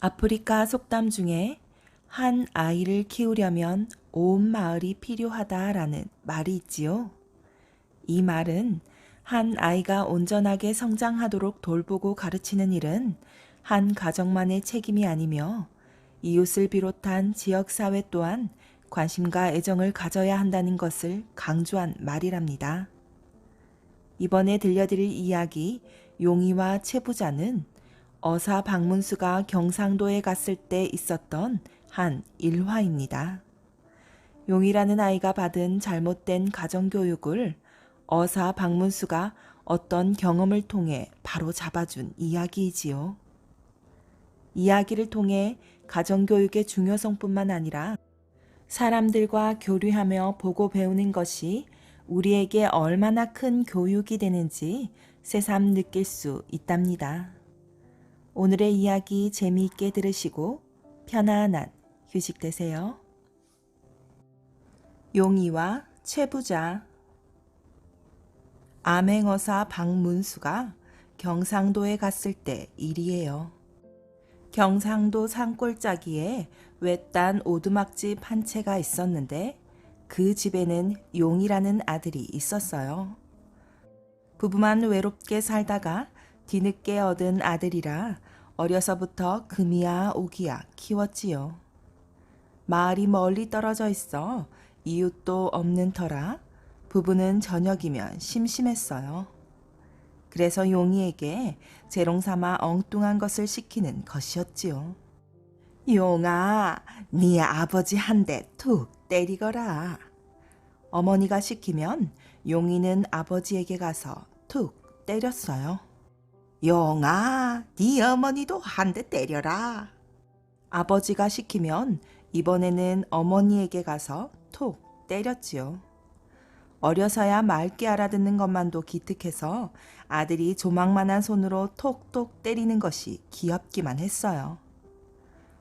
아프리카 속담 중에 한 아이를 키우려면 온 마을이 필요하다라는 말이 있지요. 이 말은 한 아이가 온전하게 성장하도록 돌보고 가르치는 일은 한 가정만의 책임이 아니며 이웃을 비롯한 지역사회 또한 관심과 애정을 가져야 한다는 것을 강조한 말이랍니다. 이번에 들려드릴 이야기 용이와 채부자는 어사 박문수가 경상도에 갔을 때 있었던 한 일화입니다. 용이라는 아이가 받은 잘못된 가정교육을 어사 박문수가 어떤 경험을 통해 바로 잡아준 이야기이지요. 이야기를 통해 가정교육의 중요성뿐만 아니라 사람들과 교류하며 보고 배우는 것이 우리에게 얼마나 큰 교육이 되는지 새삼 느낄 수 있답니다. 오늘의 이야기 재미있게 들으시고 편안한 휴식 되세요. 용이와 채부자. 암행어사 박문수가 경상도에 갔을 때 일이에요. 경상도 산골짜기에 외딴 오두막집 한 채가 있었는데 그 집에는 용이라는 아들이 있었어요. 부부만 외롭게 살다가 뒤늦게 얻은 아들이라 어려서부터 금이야 오기야 키웠지요. 마을이 멀리 떨어져 있어 이웃도 없는 터라 부부는 저녁이면 심심했어요. 그래서 용이에게 재롱삼아 엉뚱한 것을 시키는 것이었지요. 용아, 네 아버지 한 대 툭 때리거라. 어머니가 시키면 용이는 아버지에게 가서 툭 때렸어요. 용아, 네 어머니도 한 대 때려라. 아버지가 시키면 이번에는 어머니에게 가서 톡 때렸지요. 어려서야 맑게 알아듣는 것만도 기특해서 아들이 조망만한 손으로 톡톡 때리는 것이 귀엽기만 했어요.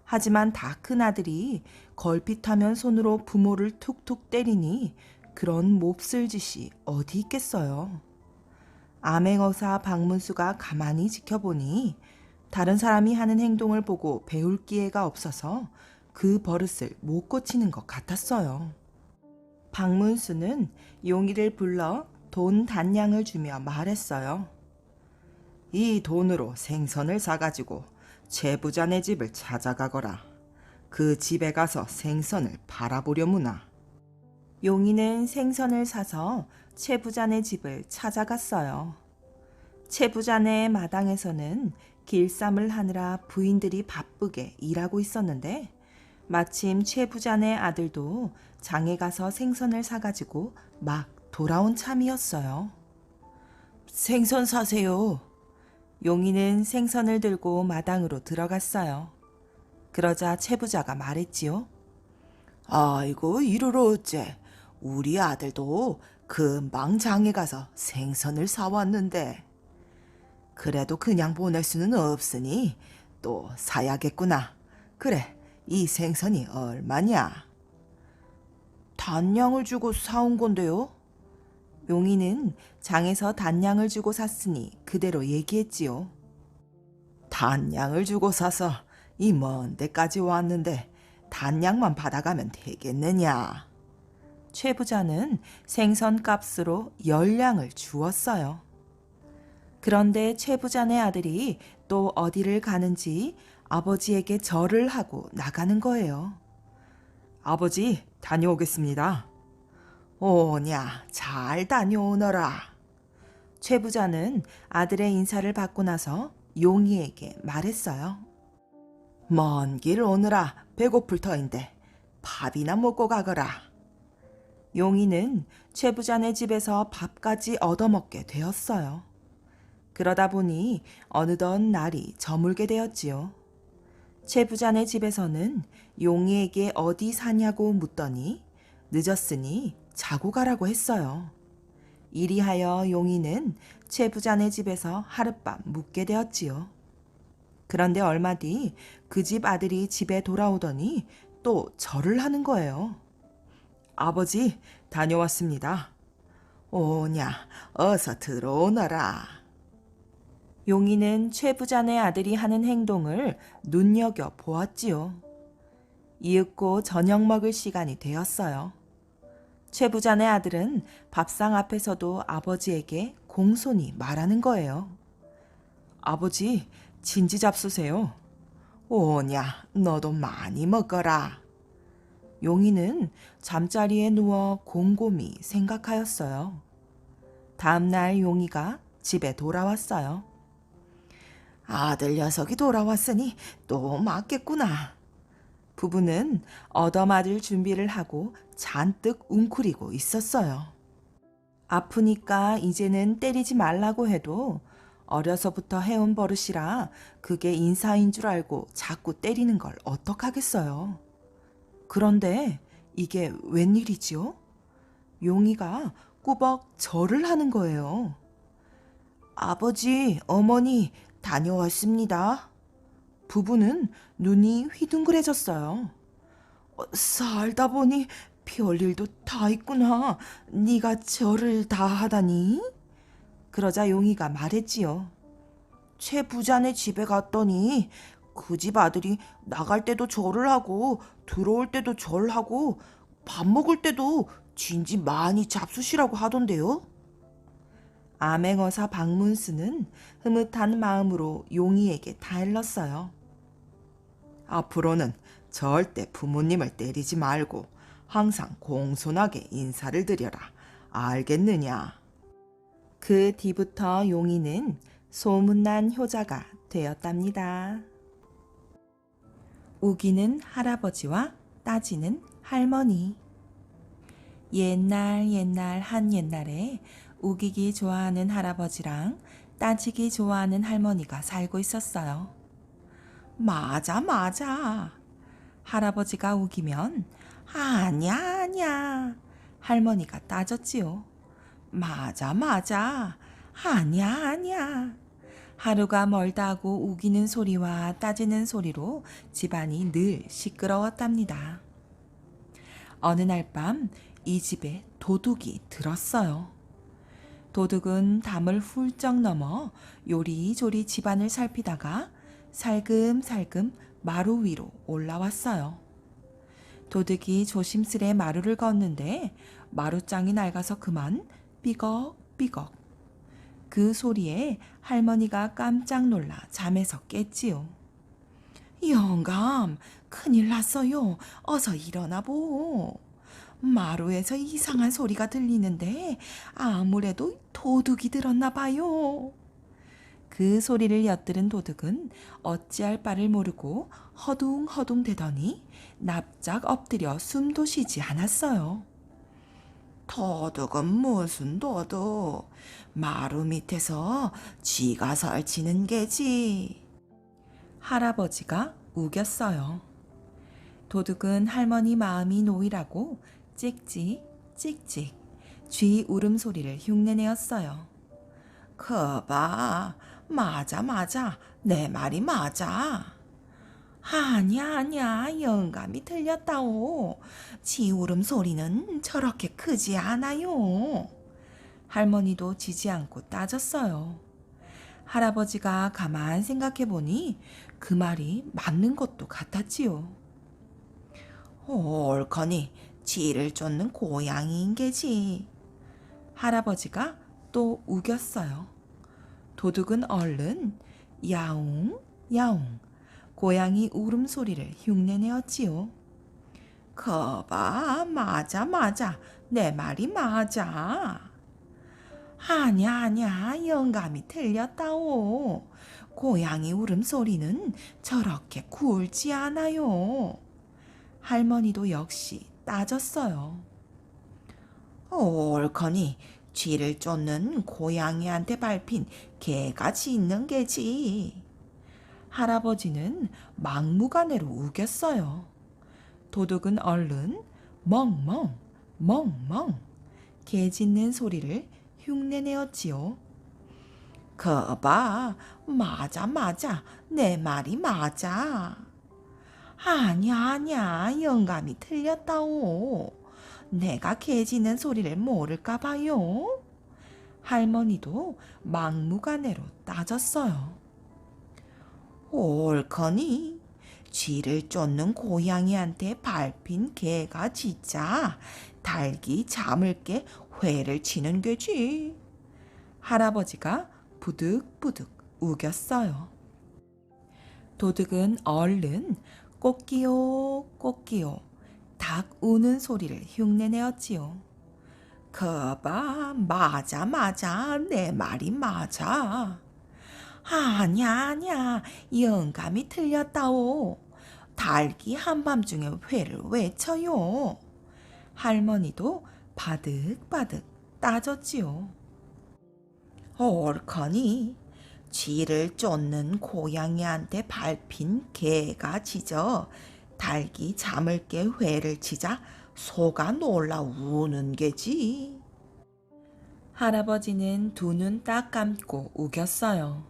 하지만 다 큰 아들이 걸핏하면 손으로 부모를 툭툭 때리니 그런 몹쓸 짓이 어디 있겠어요. 암행어사 박문수가 가만히 지켜보니 다른 사람이 하는 행동을 보고 배울 기회가 없어서 그 버릇을 못 고치는 것 같았어요. 박문수는 용이를 불러 돈 단량을 주며 말했어요. 이 돈으로 생선을 사가지고 채부자네 집을 찾아가거라. 그 집에 가서 생선을 팔아보려무나. 용이는 생선을 사서 채부자네 집을 찾아갔어요. 채부자네 마당에서는 길쌈을 하느라 부인들이 바쁘게 일하고 있었는데 마침 채부자네 아들도 장에 가서 생선을 사가지고 막 돌아온 참이었어요. 생선 사세요. 용이는 생선을 들고 마당으로 들어갔어요. 그러자 채부자가 말했지요. 아이고 이러러 어째. 우리 아들도 금방 장에 가서 생선을 사왔는데. 그래도 그냥 보낼 수는 없으니 또 사야겠구나. 그래, 이 생선이 얼마냐? 단량을 주고 사온 건데요. 용이는 장에서 단량을 주고 샀으니 그대로 얘기했지요. 단량을 주고 사서 이 먼 데까지 왔는데 단량만 받아가면 되겠느냐? 최 부자는 생선 값으로 10량을 주었어요. 그런데 최 부자네 아들이 또 어디를 가는지 아버지에게 절을 하고 나가는 거예요. 아버지, 다녀오겠습니다. 오냐, 잘 다녀오너라. 최 부자는 아들의 인사를 받고 나서 용이에게 말했어요. 먼 길 오느라 배고플 터인데 밥이나 먹고 가거라. 용이는 최 부자네 집에서 밥까지 얻어먹게 되었어요. 그러다 보니 어느덧 날이 저물게 되었지요. 최 부자네 집에서는 용이에게 어디 사냐고 묻더니 늦었으니 자고 가라고 했어요. 이리하여 용이는 최 부자네 집에서 하룻밤 묵게 되었지요. 그런데 얼마 뒤 그 집 아들이 집에 돌아오더니 또 절을 하는 거예요. 아버지, 다녀왔습니다. 오냐, 어서 들어오너라. 용이는 최 부자네 아들이 하는 행동을 눈여겨 보았지요. 이윽고 저녁 먹을 시간이 되었어요. 최 부자네 아들은 밥상 앞에서도 아버지에게 공손히 말하는 거예요. 아버지, 진지 잡수세요. 오냐, 너도 많이 먹어라. 용이는 잠자리에 누워 곰곰이 생각하였어요. 다음날 용이가 집에 돌아왔어요. 아들 녀석이 돌아왔으니 또 맞겠구나. 부부는 얻어맞을 준비를 하고 잔뜩 웅크리고 있었어요. 아프니까 이제는 때리지 말라고 해도 어려서부터 해온 버릇이라 그게 인사인 줄 알고 자꾸 때리는 걸 어떡하겠어요. 그런데 이게 웬일이지요? 용이가 꾸벅 절을 하는 거예요. 아버지, 어머니, 다녀왔습니다. 부부는 눈이 휘둥그레졌어요. 살다 보니 별일도 다 있구나. 네가 절을 다 하다니? 그러자 용이가 말했지요. 최 부자네 집에 갔더니 그 집 아들이 나갈 때도 절을 하고 들어올 때도 절하고 밥 먹을 때도 진지 많이 잡수시라고 하던데요. 암행어사 박문수는 흐뭇한 마음으로 용이에게 다일렀어요. 앞으로는 절대 부모님을 때리지 말고 항상 공손하게 인사를 드려라. 알겠느냐? 그 뒤부터 용이는 소문난 효자가 되었답니다. 우기는 할아버지와 따지는 할머니. 옛날 한 옛날에 우기기 좋아하는 할아버지랑 따지기 좋아하는 할머니가 살고 있었어요. 맞아. 할아버지가 우기면 아냐. 할머니가 따졌지요. 맞아. 아냐. 하루가 멀다 하고 우기는 소리와 따지는 소리로 집안이 늘 시끄러웠답니다. 어느 날 밤 이 집에 도둑이 들었어요. 도둑은 담을 훌쩍 넘어 요리조리 집안을 살피다가 살금살금 마루 위로 올라왔어요. 도둑이 조심스레 마루를 걷는데 마루장이 낡아서 그만 삐걱삐걱. 그 소리에 할머니가 깜짝 놀라 잠에서 깼지요. 영감, 큰일 났어요. 어서 일어나보. 마루에서 이상한 소리가 들리는데 아무래도 도둑이 들었나 봐요. 그 소리를 엿들은 도둑은 어찌할 바를 모르고 허둥허둥 대더니 납작 엎드려 숨도 쉬지 않았어요. 도둑은 무슨 도둑? 마루 밑에서 쥐가 설치는 게지. 할아버지가 우겼어요. 도둑은 할머니 마음이 놓이라고 찍찍 쥐 울음소리를 흉내내었어요. 거봐, 맞아. 내 말이 맞아. 아냐, 영감이 틀렸다오. 쥐 울음소리는 저렇게 크지 않아요. 할머니도 지지 않고 따졌어요. 할아버지가 가만 생각해 보니 그 말이 맞는 것도 같았지요. 옳거니 쥐를 쫓는 고양이인 게지. 할아버지가 또 우겼어요. 도둑은 얼른 야옹 고양이 울음소리를 흉내내었지요. 거봐, 맞아. 내 말이 맞아. 아냐, 영감이 틀렸다오. 고양이 울음소리는 저렇게 굴지 않아요. 할머니도 역시 따졌어요. 옳거니 쥐를 쫓는 고양이한테 밟힌 개가 짖는 게지. 할아버지는 막무가내로 우겼어요. 도둑은 얼른 멍멍 개 짖는 소리를 흉내내었지요. 거봐, 맞아. 내 말이 맞아. 아냐, 영감이 틀렸다오. 내가 개 짖는 소리를 모를까 봐요. 할머니도 막무가내로 따졌어요. 옳거니 쥐를 쫓는 고양이한테 밟힌 개가 진짜 닭이 잠을 깨 회를 치는 게지. 할아버지가 부득부득 우겼어요. 도둑은 얼른 꼬끼요 꼬끼요 닭 우는 소리를 흉내내었지요. 거봐, 맞아 맞아, 내 말이 맞아. 아냐 영감이 틀렸다오. 닭이 한밤중에 회를 외쳐요. 할머니도 바득바득 따졌지요. 옳거니 쥐를 쫓는 고양이한테 밟힌 개가 짖어 닭이 잠을 깨 회를 치자 소가 놀라 우는 게지. 할아버지는 두 눈 딱 감고 우겼어요.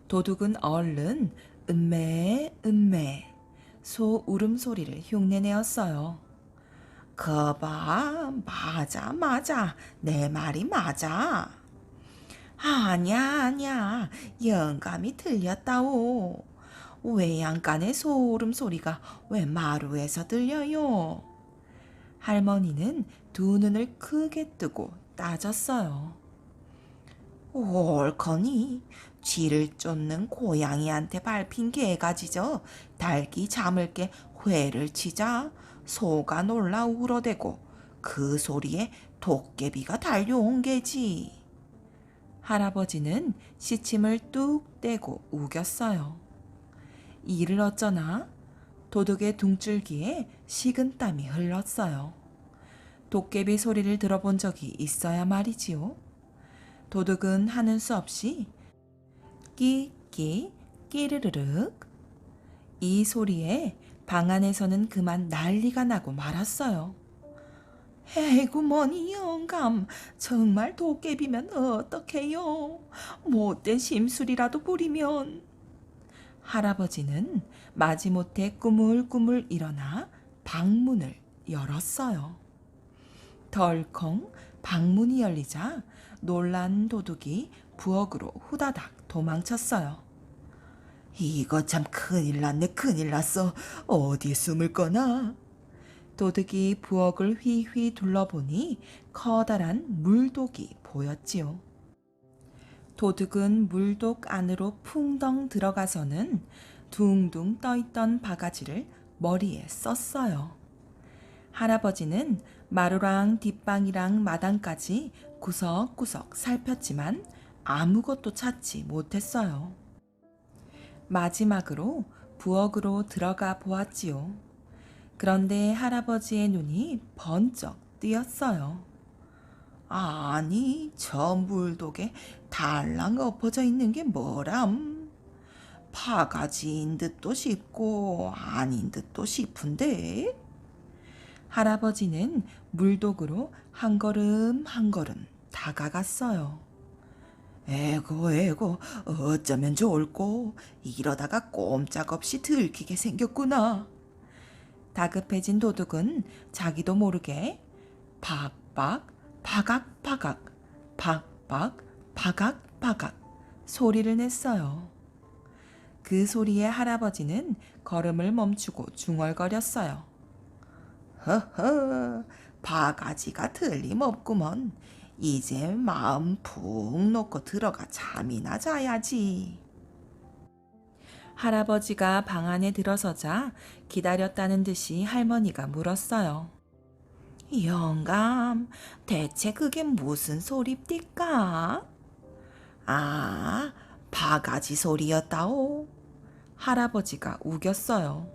도둑은 얼른 음매 음매 소 울음소리를 흉내내었어요. 거봐, 맞아 맞아, 내 말이 맞아. 아냐 영감이 틀렸다오. 외양간의 소름 소리가 왜 마루에서 들려요? 할머니는 두 눈을 크게 뜨고 따졌어요. 옳거니 쥐를 쫓는 고양이한테 밟힌 개가 짖어 닭이 잠을 깨 회를 치자 소가 놀라 울어대고 그 소리에 도깨비가 달려온 게지. 할아버지는 시침을 뚝 떼고 우겼어요. 이를 어쩌나 도둑의 등줄기에 식은땀이 흘렀어요. 도깨비 소리를 들어본 적이 있어야 말이지요. 도둑은 하는 수 없이 끼끼 끼르르륵 이 소리에 방 안에서는 그만 난리가 나고 말았어요. 에구머니 영감, 정말 도깨비면 어떡해요. 못된 심술이라도 부리면. 할아버지는 마지못해 꾸물꾸물 일어나 방문을 열었어요. 덜컹 방문이 열리자 놀란 도둑이 부엌으로 후다닥 도망쳤어요. 이거 참 큰일 났네, 큰일 났어. 어디에 숨을 거나? 도둑이 부엌을 휘휘 둘러보니 커다란 물독이 보였지요. 도둑은 물독 안으로 풍덩 들어가서는 둥둥 떠있던 바가지를 머리에 썼어요. 할아버지는 마루랑 뒷방이랑 마당까지 구석구석 살폈지만 아무것도 찾지 못했어요. 마지막으로 부엌으로 들어가 보았지요. 그런데 할아버지의 눈이 번쩍 뜨였어요. 아니, 저 물독에 달랑 엎어져 있는 게 뭐람? 바가지인 듯도 싶고 아닌 듯도 싶은데? 할아버지는 물독으로 한 걸음 한 걸음 다가갔어요. 에고, 어쩌면 좋을꼬. 이러다가 꼼짝없이 들키게 생겼구나. 다급해진 도둑은 자기도 모르게 박박, 바각바각, 박박, 바각바각 소리를 냈어요. 그 소리에 할아버지는 걸음을 멈추고 중얼거렸어요. 허허, 바가지가 틀림없구먼. 이제 마음 푹 놓고 들어가 잠이나 자야지. 할아버지가 방 안에 들어서자 기다렸다는 듯이 할머니가 물었어요. 영감, 대체 그게 무슨 소리입니까? 아, 바가지 소리였다오. 할아버지가 우겼어요.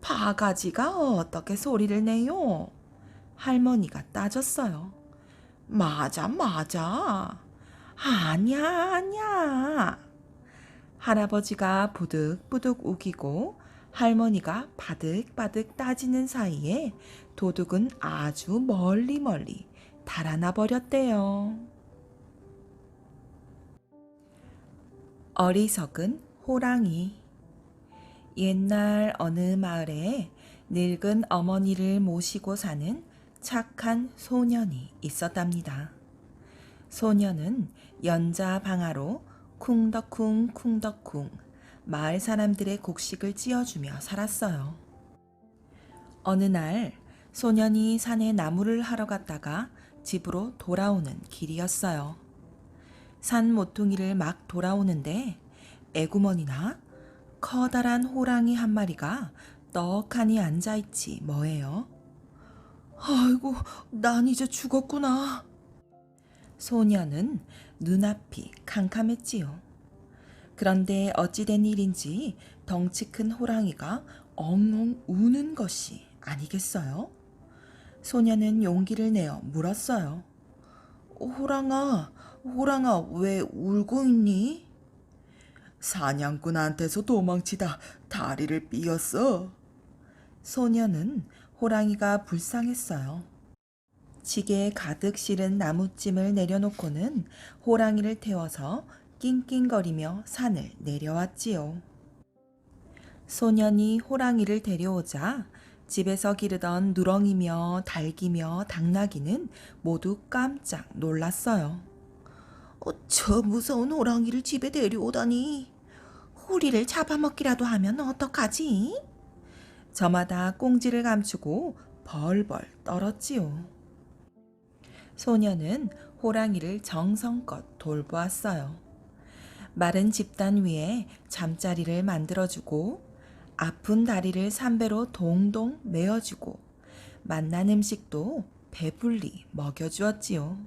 바가지가 어떻게 소리를 내요? 할머니가 따졌어요. 맞아. 아냐. 할아버지가 부득부득 우기고 할머니가 바득바득 따지는 사이에 도둑은 아주 멀리 달아나 버렸대요. 어리석은 호랑이. 옛날 어느 마을에 늙은 어머니를 모시고 사는 착한 소년이 있었답니다. 소녀는 연자 방아로 쿵덕쿵 쿵덕쿵 마을 사람들의 곡식을 찧어주며 살았어요. 어느 날 소년이 산에 나무를 하러 갔다가 집으로 돌아오는 길이었어요. 산 모퉁이를 막 돌아오는데 애구머니나 커다란 호랑이 한 마리가 떡하니 앉아있지 뭐예요. 아이고, 난 이제 죽었구나. 소녀는 눈앞이 캄캄했지요. 그런데 어찌된 일인지 덩치 큰 호랑이가 엉엉 우는 것이 아니겠어요? 소녀는 용기를 내어 물었어요. 호랑아, 호랑아, 왜 울고 있니? 사냥꾼한테서 도망치다 다리를 삐었어. 소녀는 호랑이가 불쌍했어요. 지게에 가득 실은 나무찜을 내려놓고는 호랑이를 태워서 낑낑거리며 산을 내려왔지요. 소년이 호랑이를 데려오자 집에서 기르던 누렁이며 닭이며 당나귀는 모두 깜짝 놀랐어요. 저 무서운 호랑이를 집에 데려오다니. 우리를 잡아먹기라도 하면 어떡하지? 저마다 꽁지를 감추고 벌벌 떨었지요. 소녀는 호랑이를 정성껏 돌보았어요. 마른 집단 위에 잠자리를 만들어주고 아픈 다리를 삼배로 동동 메어주고 맛난 음식도 배불리 먹여주었지요.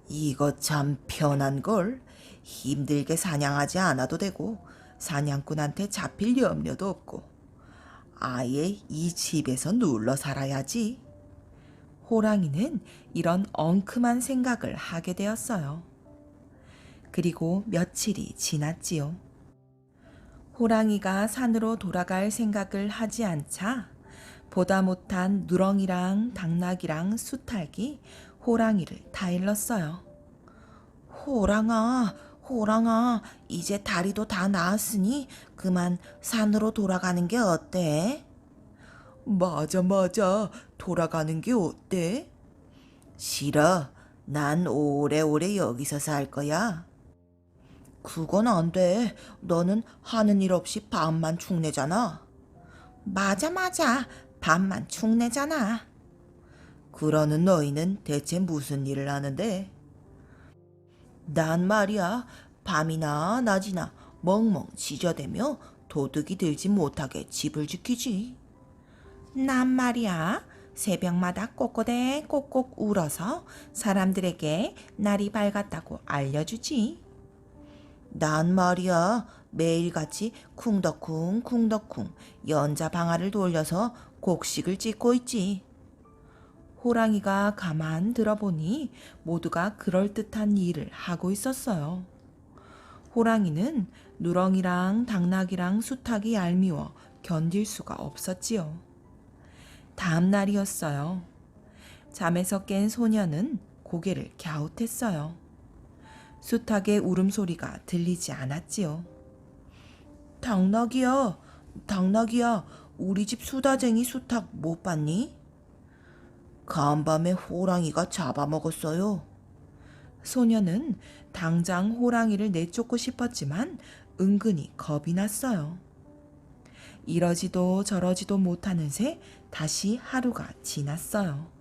이거 참 편한걸. 힘들게 사냥하지 않아도 되고 사냥꾼한테 잡힐 염려도 없고 아예 이 집에서 눌러 살아야지. 호랑이는 이런 엉큼한 생각을 하게 되었어요. 그리고 며칠이 지났지요. 호랑이가 산으로 돌아갈 생각을 하지 않자 보다 못한 누렁이랑 당나귀랑 수탉이 호랑이를 타일렀어요. 호랑아, 호랑아, 이제 다리도 다 나았으니 그만 산으로 돌아가는 게 어때? 맞아, 맞아. 돌아가는 게 어때? 싫어. 난 오래오래 여기서 살 거야. 그건 안 돼. 너는 하는 일 없이 밤만 축내잖아. 맞아, 맞아. 밤만 축내잖아. 그러는 너희는 대체 무슨 일을 하는데? 난 말이야, 밤이나 낮이나 멍멍 지저대며 도둑이 들지 못하게 집을 지키지. 난 말이야, 새벽마다 꼬꼬대 꼭꼭 울어서 사람들에게 날이 밝았다고 알려주지. 난 말이야, 매일같이 쿵덕쿵 쿵덕쿵 연자 방아를 돌려서 곡식을 찢고 있지. 호랑이가 가만 들어보니 모두가 그럴듯한 일을 하고 있었어요. 호랑이는 누렁이랑 당나귀랑 수탉이 얄미워 견딜 수가 없었지요. 다음 날이었어요. 잠에서 깬 소녀는 고개를 갸웃했어요. 수탉의 울음소리가 들리지 않았지요. 당나귀야, 당나귀야, 우리 집 수다쟁이 수탉 못 봤니? 간밤에 호랑이가 잡아먹었어요. 소녀는 당장 호랑이를 내쫓고 싶었지만 은근히 겁이 났어요. 이러지도 저러지도 못하는 새 다시 하루가 지났어요.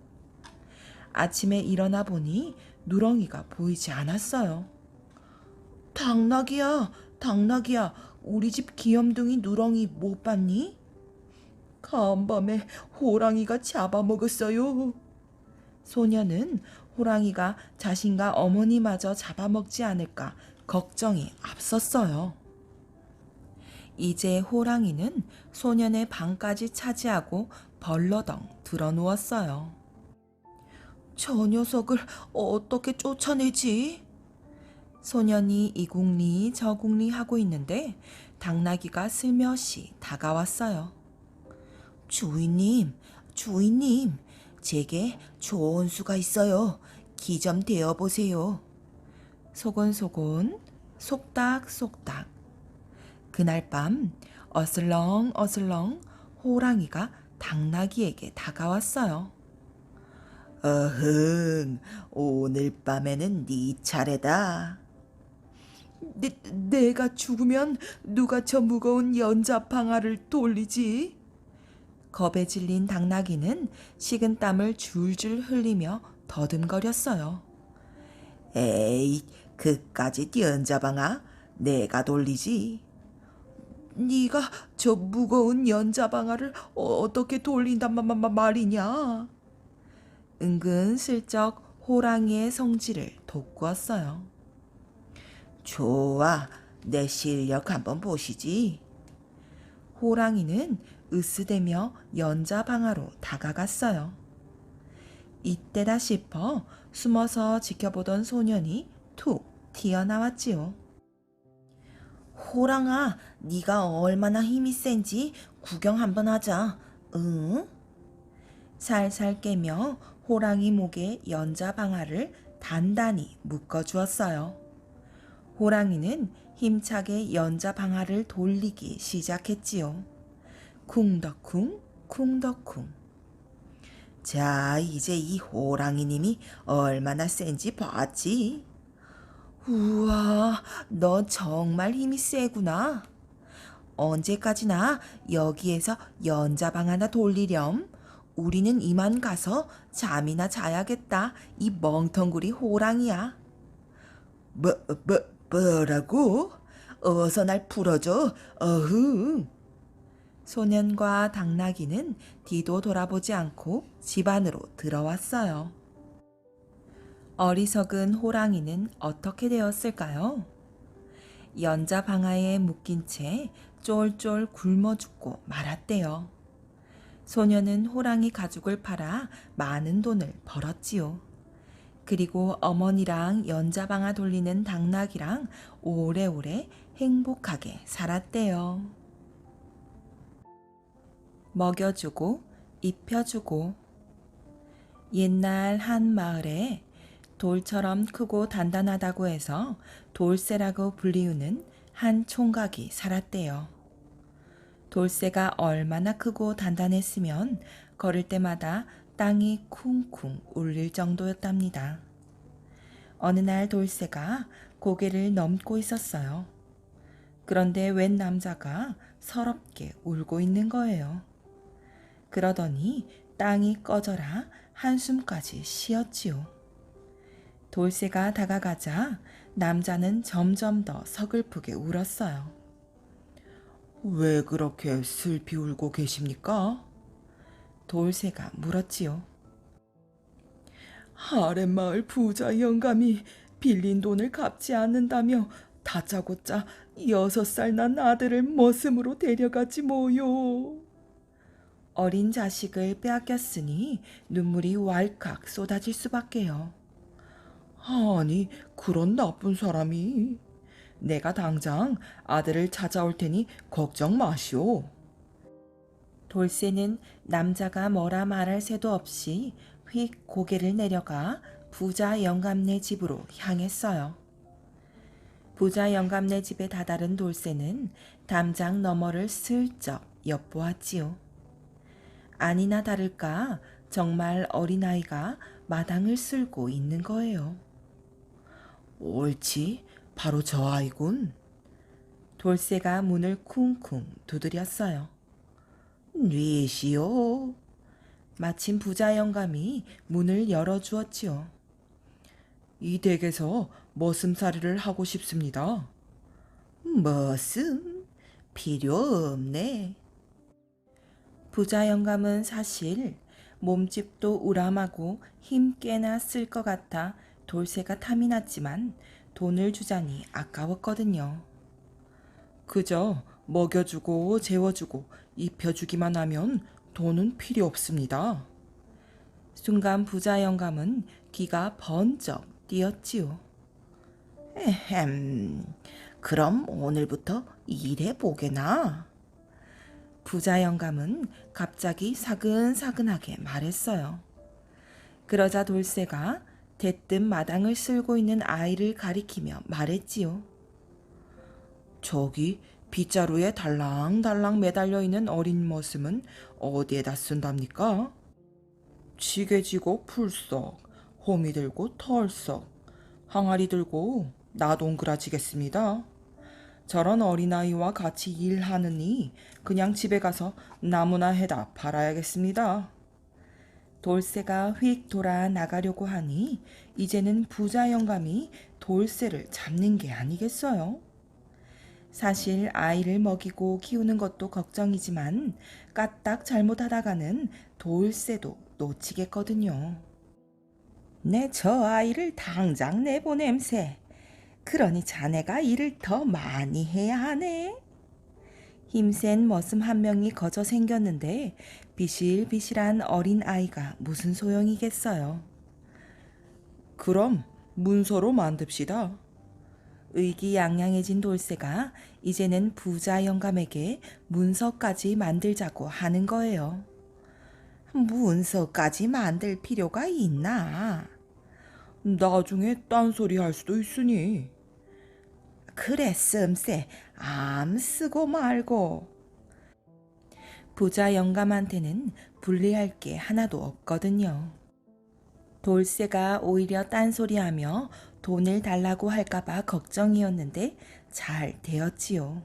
아침에 일어나 보니 누렁이가 보이지 않았어요. 당나귀야, 당나귀야, 우리 집 귀염둥이 누렁이 못 봤니? 간밤에 호랑이가 잡아먹었어요. 소녀는 호랑이가 자신과 어머니마저 잡아먹지 않을까 걱정이 앞섰어요. 이제 호랑이는 소년의 방까지 차지하고 벌러덩 드러누웠어요. 저 녀석을 어떻게 쫓아내지? 소년이 이궁리 저궁리 하고 있는데 당나귀가 슬며시 다가왔어요. 주인님, 주인님, 제게 좋은 수가 있어요. 기 좀 대어보세요. 소곤소곤, 속닥속닥. 그날 밤 어슬렁어슬렁 호랑이가 당나귀에게 다가왔어요. 어흥, 오늘 밤에는 네 차례다. 내가 죽으면 누가 저 무거운 연자방아를 돌리지? 겁에 질린 당나귀는 식은땀을 줄줄 흘리며 더듬거렸어요. 에이, 그까짓 연자방아 내가 돌리지. 네가 저 무거운 연자방아를 어떻게 돌린단 말이냐? 은근슬쩍 호랑이의 성질을 돋구었어요. 좋아, 내 실력 한번 보시지. 호랑이는 으스대며 연자방아로 다가갔어요. 이때다 싶어 숨어서 지켜보던 소년이 툭 튀어나왔지요. 호랑아, 네가 얼마나 힘이 센지 구경 한번 하자. 응? 살살 깨며 호랑이 목에 연자방아를 단단히 묶어주었어요. 호랑이는 힘차게 연자방아를 돌리기 시작했지요. 쿵덕쿵 쿵덕쿵. 자, 이제 이 호랑이님이 얼마나 센지 봤지? 우와, 너 정말 힘이 세구나. 언제까지나 여기에서 연자방 하나 돌리렴? 우리는 이만 가서 잠이나 자야겠다. 이 멍텅구리 호랑이야. 뭐라고? 어서 날 풀어줘. 어흥. 소년과 당나귀는 뒤도 돌아보지 않고 집 안으로 들어왔어요. 어리석은 호랑이는 어떻게 되었을까요? 연자방아에 묶인 채 쫄쫄 굶어 죽고 말았대요. 소년은 호랑이 가죽을 팔아 많은 돈을 벌었지요. 그리고 어머니랑 연자방아 돌리는 당나귀랑 오래오래 행복하게 살았대요. 먹여주고 입혀주고. 옛날 한 마을에 돌처럼 크고 단단하다고 해서 돌쇠라고 불리우는 한 총각이 살았대요. 돌쇠가 얼마나 크고 단단했으면 걸을 때마다 땅이 쿵쿵 울릴 정도였답니다. 어느 날 돌쇠가 고개를 넘고 있었어요. 그런데 웬 남자가 서럽게 울고 있는 거예요. 그러더니 땅이 꺼져라 한숨까지 쉬었지요. 돌쇠가 다가가자 남자는 점점 더 서글프게 울었어요. 왜 그렇게 슬피 울고 계십니까? 돌쇠가 물었지요. 아랫마을 부자 영감이 빌린 돈을 갚지 않는다며 다짜고짜 6살 난 아들을 머슴으로 데려가지 뭐요. 어린 자식을 빼앗겼으니 눈물이 왈칵 쏟아질 수밖에요. 아니, 그런 나쁜 사람이. 내가 당장 아들을 찾아올 테니 걱정 마시오. 돌쇠는 남자가 뭐라 말할 새도 없이 휙 고개를 내려가 부자 영감네 집으로 향했어요. 부자 영감네 집에 다다른 돌쇠는 담장 너머를 슬쩍 엿보았지요. 아니나 다를까 정말 어린아이가 마당을 쓸고 있는 거예요. 옳지, 바로 저 아이군. 돌쇠가 문을 쿵쿵 두드렸어요. 뉘시오. 마침 부자 영감이 문을 열어주었지요. 이 댁에서 머슴살이를 하고 싶습니다. 머슴? 필요 없네. 부자 영감은 사실 몸집도 우람하고 힘 꽤나 쓸 것 같아 돌쇠가 탐이 났지만 돈을 주자니 아까웠거든요. 그저 먹여주고 재워주고 입혀주기만 하면 돈은 필요 없습니다. 순간 부자 영감은 귀가 번쩍 뛰었지요. 에헴, 그럼 오늘부터 일해보게나. 부자 영감은 갑자기 사근사근하게 말했어요. 그러자 돌쇠가 대뜸 마당을 쓸고 있는 아이를 가리키며 말했지요. 저기 빗자루에 달랑달랑 매달려 있는 어린 머슴은 어디에다 쓴답니까? 지게 지고 풀썩, 호미 들고 털썩, 항아리 들고 나동그라지겠습니다. 저런 어린아이와 같이 일하느니 그냥 집에 가서 나무나 해다 팔아야겠습니다. 돌쇠가 휙 돌아 나가려고 하니 이제는 부자 영감이 돌쇠를 잡는 게 아니겠어요. 사실 아이를 먹이고 키우는 것도 걱정이지만 까딱 잘못하다가는 돌쇠도 놓치겠거든요. 내 저 아이를 당장 내보냄세. 그러니 자네가 일을 더 많이 해야 하네. 힘센 머슴 한 명이 거저 생겼는데 비실비실한 어린 아이가 무슨 소용이겠어요. 그럼 문서로 만듭시다. 의기양양해진 돌쇠가 이제는 부자 영감에게 문서까지 만들자고 하는 거예요. 문서까지 만들 필요가 있나? 나중에 딴소리 할 수도 있으니. 그래 씀세 암 쓰고 말고. 부자 영감한테는 불리할 게 하나도 없거든요. 돌쇠가 오히려 딴소리하며 돈을 달라고 할까봐 걱정이었는데 잘 되었지요.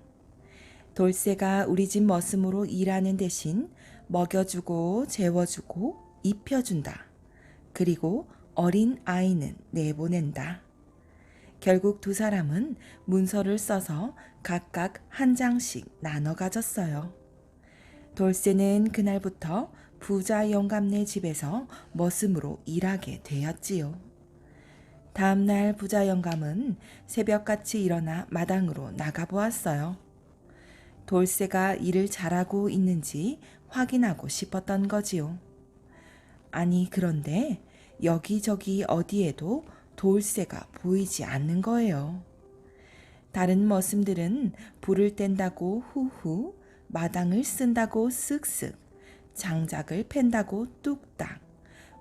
돌쇠가 우리 집 머슴으로 일하는 대신 먹여주고 재워주고 입혀준다. 그리고 어린 아이는 내보낸다. 결국 두 사람은 문서를 써서 각각 한 장씩 나눠 가졌어요. 돌쇠는 그날부터 부자 영감네 집에서 머슴으로 일하게 되었지요. 다음날 부자 영감은 새벽같이 일어나 마당으로 나가보았어요. 돌쇠가 일을 잘하고 있는지 확인하고 싶었던 거지요. 아니 그런데 여기저기 어디에도 돌쇠가 보이지 않는 거예요. 다른 머슴들은 불을 뗀다고 후후, 마당을 쓴다고 쓱쓱, 장작을 팬다고 뚝딱,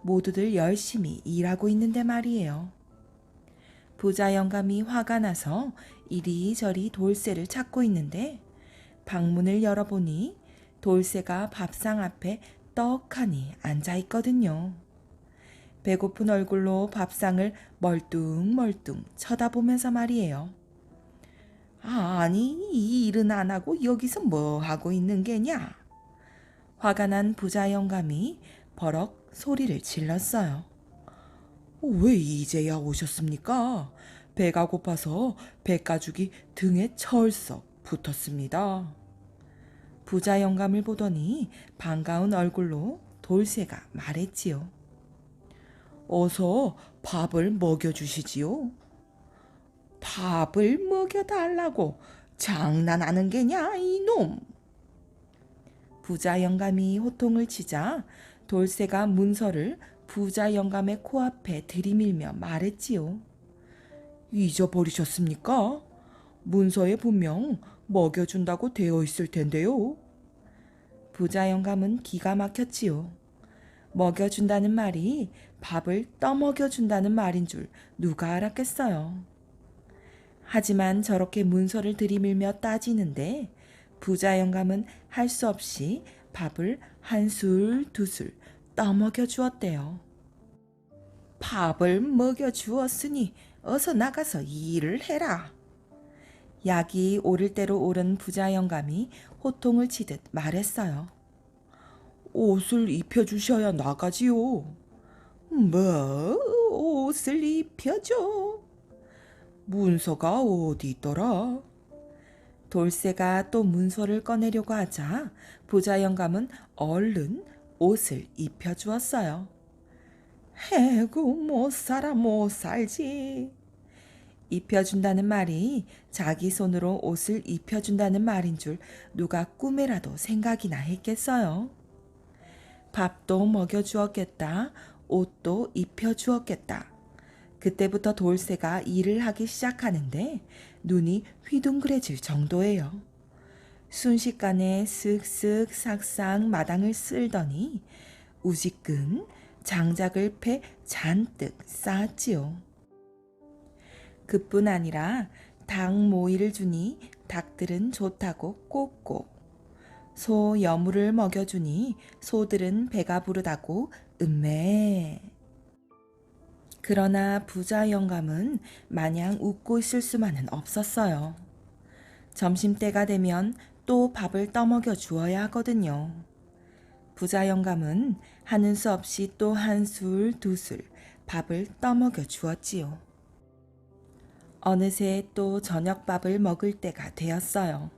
모두들 열심히 일하고 있는데 말이에요. 부자 영감이 화가 나서 이리저리 돌쇠를 찾고 있는데 방문을 열어보니 돌쇠가 밥상 앞에 떡하니 앉아 있거든요. 배고픈 얼굴로 밥상을 멀뚱멀뚱 쳐다보면서 말이에요. 아니 이 일은 안 하고 여기서 뭐 하고 있는 게냐? 화가 난 부자 영감이 버럭 소리를 질렀어요. 왜 이제야 오셨습니까? 배가 고파서 배가죽이 등에 철썩 붙었습니다. 부자 영감을 보더니 반가운 얼굴로 돌쇠가 말했지요. 어서 밥을 먹여주시지요. 밥을 먹여달라고 장난하는 게냐 이놈. 부자 영감이 호통을 치자 돌쇠가 문서를 부자 영감의 코앞에 들이밀며 말했지요. 잊어버리셨습니까? 문서에 분명 먹여준다고 되어 있을 텐데요. 부자 영감은 기가 막혔지요. 먹여준다는 말이 밥을 떠먹여준다는 말인 줄 누가 알았겠어요. 하지만 저렇게 문서를 들이밀며 따지는데 부자 영감은 할 수 없이 밥을 한 술 두 술 떠먹여 주었대요. 밥을 먹여 주었으니 어서 나가서 일을 해라. 약이 오를 대로 오른 부자 영감이 호통을 치듯 말했어요. 옷을 입혀주셔야 나가지요. 뭐 옷을 입혀줘? 문서가 어디 있더라? 돌쇠가 또 문서를 꺼내려고 하자 부자 영감은 얼른 옷을 입혀주었어요. 해구 못 살아 못 살지. 입혀준다는 말이 자기 손으로 옷을 입혀준다는 말인 줄 누가 꿈에라도 생각이나 했겠어요. 밥도 먹여주었겠다. 옷도 입혀주었겠다. 그때부터 돌쇠가 일을 하기 시작하는데 눈이 휘둥그레질 정도예요. 순식간에 쓱쓱 싹싹 마당을 쓸더니 우지끈 장작을 패 잔뜩 쌓았지요. 그뿐 아니라 닭 모이를 주니 닭들은 좋다고 꼭꼭, 소 여물을 먹여주니 소들은 배가 부르다고 음매. 그러나 부자 영감은 마냥 웃고 있을 수만은 없었어요. 점심때가 되면 또 밥을 떠먹여 주어야 하거든요. 부자 영감은 하는 수 없이 또 한 술, 두 술 밥을 떠먹여 주었지요. 어느새 또 저녁밥을 먹을 때가 되었어요.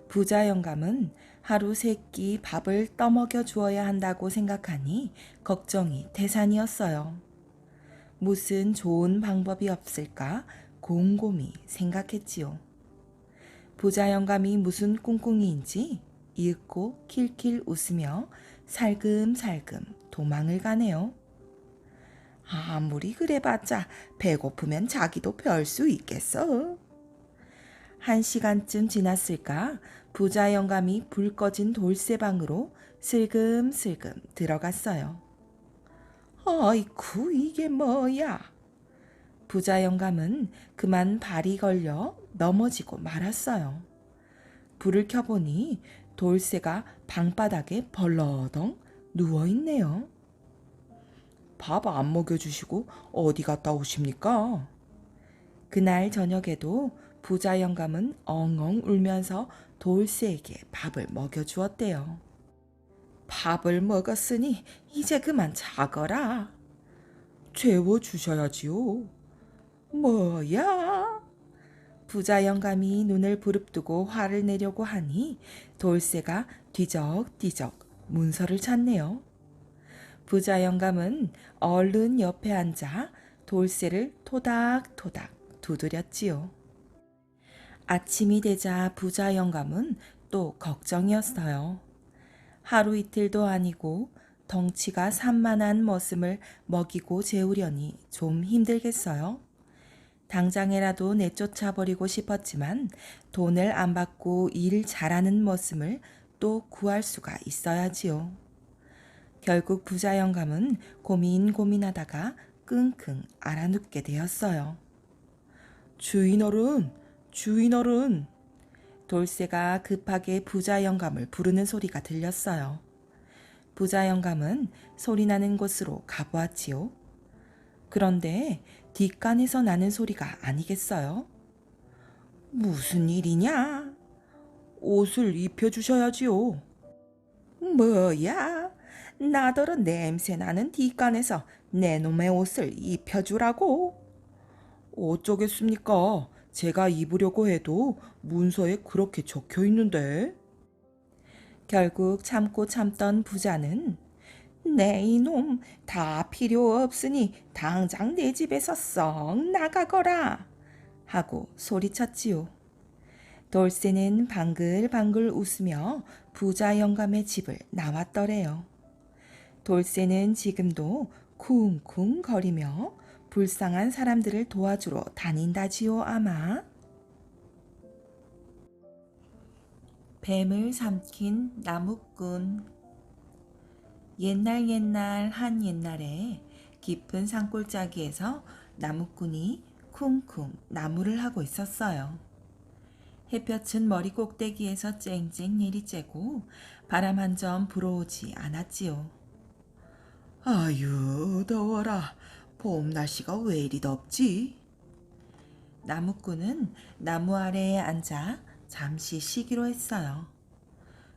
부자 영감은 하루 세 끼 밥을 떠먹여 주어야 한다고 생각하니 걱정이 태산이었어요. 무슨 좋은 방법이 없을까 곰곰이 생각했지요. 부자 영감이 무슨 꿍꿍이인지 이윽고 킬킬 웃으며 살금살금 도망을 가네요. 아무리 그래봤자 배고프면 자기도 별 수 있겠어. 1시간쯤 지났을까 부자 영감이 불 꺼진 돌쇠방으로 슬금슬금 들어갔어요. 아이쿠 이게 뭐야. 부자 영감은 그만 발이 걸려 넘어지고 말았어요. 불을 켜보니 돌쇠가 방바닥에 벌러덩 누워있네요. 밥 안 먹여주시고 어디 갔다 오십니까? 그날 저녁에도 부자 영감은 엉엉 울면서 돌쇠에게 밥을 먹여주었대요. 밥을 먹었으니 이제 그만 자거라. 재워주셔야지요. 뭐야? 부자 영감이 눈을 부릅뜨고 화를 내려고 하니 돌쇠가 뒤적뒤적 문서를 찾네요. 부자 영감은 얼른 옆에 앉아 돌쇠를 토닥토닥 두드렸지요. 아침이 되자 부자 영감은 또 걱정이었어요. 하루 이틀도 아니고 덩치가 산만한 머슴을 먹이고 재우려니 좀 힘들겠어요. 당장에라도 내쫓아 버리고 싶었지만 돈을 안 받고 일 잘하는 머슴을 또 구할 수가 있어야지요. 결국 부자 영감은 고민하다가 끙끙 앓아눕게 되었어요. 주인어른, 주인어른. 돌쇠가 급하게 부자 영감을 부르는 소리가 들렸어요. 부자 영감은 소리나는 곳으로 가보았지요. 그런데 뒷간에서 나는 소리가 아니겠어요? 무슨 일이냐? 옷을 입혀주셔야지요. 뭐야? 나더러 냄새나는 뒷간에서 내 놈의 옷을 입혀주라고? 어쩌겠습니까? 제가 입으려고 해도 문서에 그렇게 적혀 있는데. 결국 참고 참던 부자는 내 이놈 다 필요 없으니 당장 내 집에서 썩 나가거라 하고 소리쳤지요. 돌쇠는 방글방글 웃으며 부자 영감의 집을 나왔더래요. 돌쇠는 지금도 쿵쿵 거리며 불쌍한 사람들을 도와주러 다닌다지요 아마. 뱀을 삼킨 나무꾼. 옛날 한 옛날에 깊은 산골짜기에서 나무꾼이 쿵쿵 나무를 하고 있었어요. 햇볕은 머리 꼭대기에서 쨍쨍 내리쬐고 바람 한 점 불어오지 않았지요. 아유 더워라. 봄 날씨가 왜 이리 덥지? 나무꾼은 나무 아래에 앉아 잠시 쉬기로 했어요.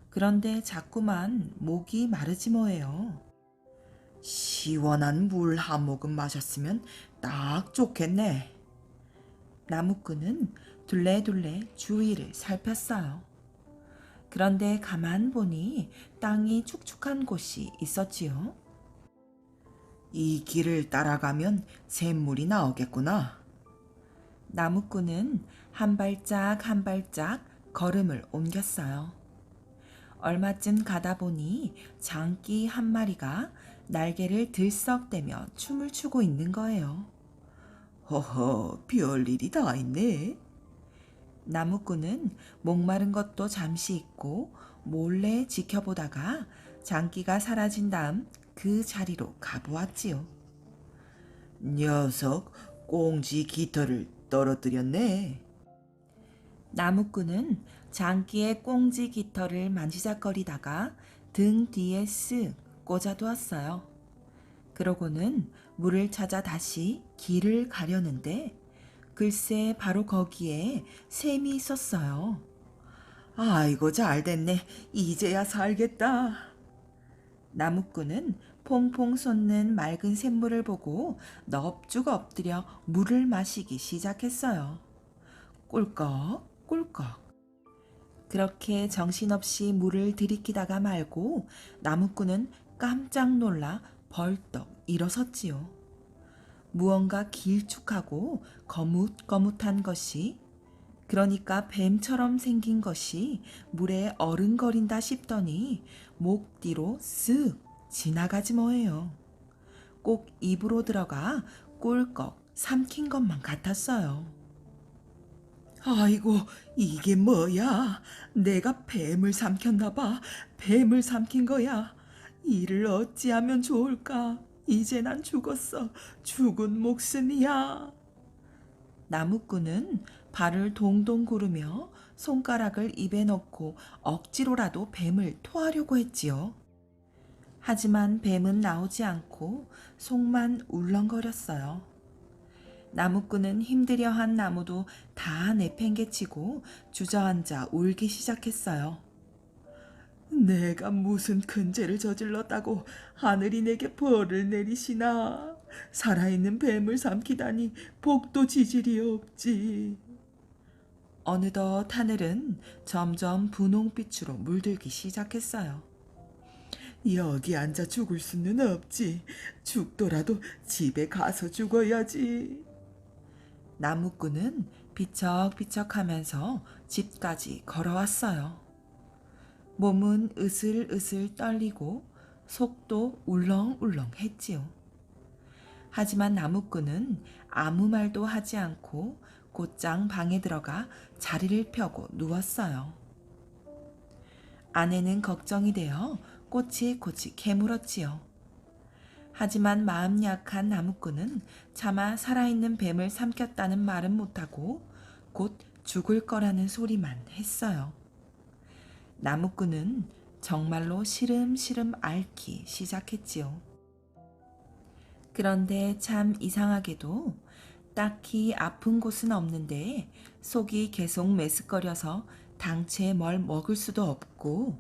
그런데 자꾸만 목이 마르지 뭐예요. 시원한 물 한 모금 마셨으면 딱 좋겠네. 나무꾼은 둘레둘레 주위를 살폈어요. 그런데 가만 보니 땅이 축축한 곳이 있었지요. 이 길을 따라가면 샘물이 나오겠구나. 나무꾼은 한 발짝 한 발짝 걸음을 옮겼어요. 얼마쯤 가다 보니 장기 한 마리가 날개를 들썩대며 춤을 추고 있는 거예요. 허허, 별일이 다 있네. 나무꾼은 목마른 것도 잠시 잊고 몰래 지켜보다가 장기가 사라진 다음 그 자리로 가보았지요. 녀석, 꽁지 깃털을 떨어뜨렸네. 나무꾼은 장기의 꽁지 깃털을 만지작거리다가 등 뒤에 쓱 꽂아두었어요. 그러고는 물을 찾아 다시 길을 가려는데 글쎄 바로 거기에 샘이 있었어요. 아이고 잘 됐네. 이제야 살겠다. 나무꾼은 퐁퐁 솟는 맑은 샘물을 보고 넙죽 엎드려 물을 마시기 시작했어요. 꿀꺽 꿀꺽. 그렇게 정신없이 물을 들이키다가 말고 나무꾼은 깜짝 놀라 벌떡 일어섰지요. 무언가 길쭉하고 거뭇거뭇한 것이, 그러니까 뱀처럼 생긴 것이 물에 어른거린다 싶더니 목 뒤로 쓱 지나가지 뭐예요. 꼭 입으로 들어가 꿀꺽 삼킨 것만 같았어요. 아이고, 이게 뭐야? 내가 뱀을 삼켰나 봐. 뱀을 삼킨 거야. 이를 어찌하면 좋을까? 이제 난 죽었어. 죽은 목숨이야. 나무꾼은 발을 동동 구르며 손가락을 입에 넣고 억지로라도 뱀을 토하려고 했지요. 하지만 뱀은 나오지 않고 속만 울렁거렸어요. 나무꾼은 힘들여 한 나무도 다 내팽개치고 주저앉아 울기 시작했어요. 내가 무슨 큰 죄를 저질렀다고 하늘이 내게 벌을 내리시나. 살아있는 뱀을 삼키다니 복도 지질이 없지. 어느덧 하늘은 점점 분홍빛으로 물들기 시작했어요. 여기 앉아 죽을 수는 없지. 죽더라도 집에 가서 죽어야지. 나무꾼은 비척비척하면서 집까지 걸어왔어요. 몸은 으슬으슬 떨리고 속도 울렁울렁 했지요. 하지만 나무꾼은 아무 말도 하지 않고 곧장 방에 들어가 자리를 펴고 누웠어요. 아내는 걱정이 되어 꼬치꼬치 캐물었지요. 하지만 마음 약한 나무꾼은 차마 살아있는 뱀을 삼켰다는 말은 못하고 곧 죽을 거라는 소리만 했어요. 나무꾼은 정말로 시름시름 앓기 시작했지요. 그런데 참 이상하게도 딱히 아픈 곳은 없는데 속이 계속 메스꺼려서 당최 뭘 먹을 수도 없고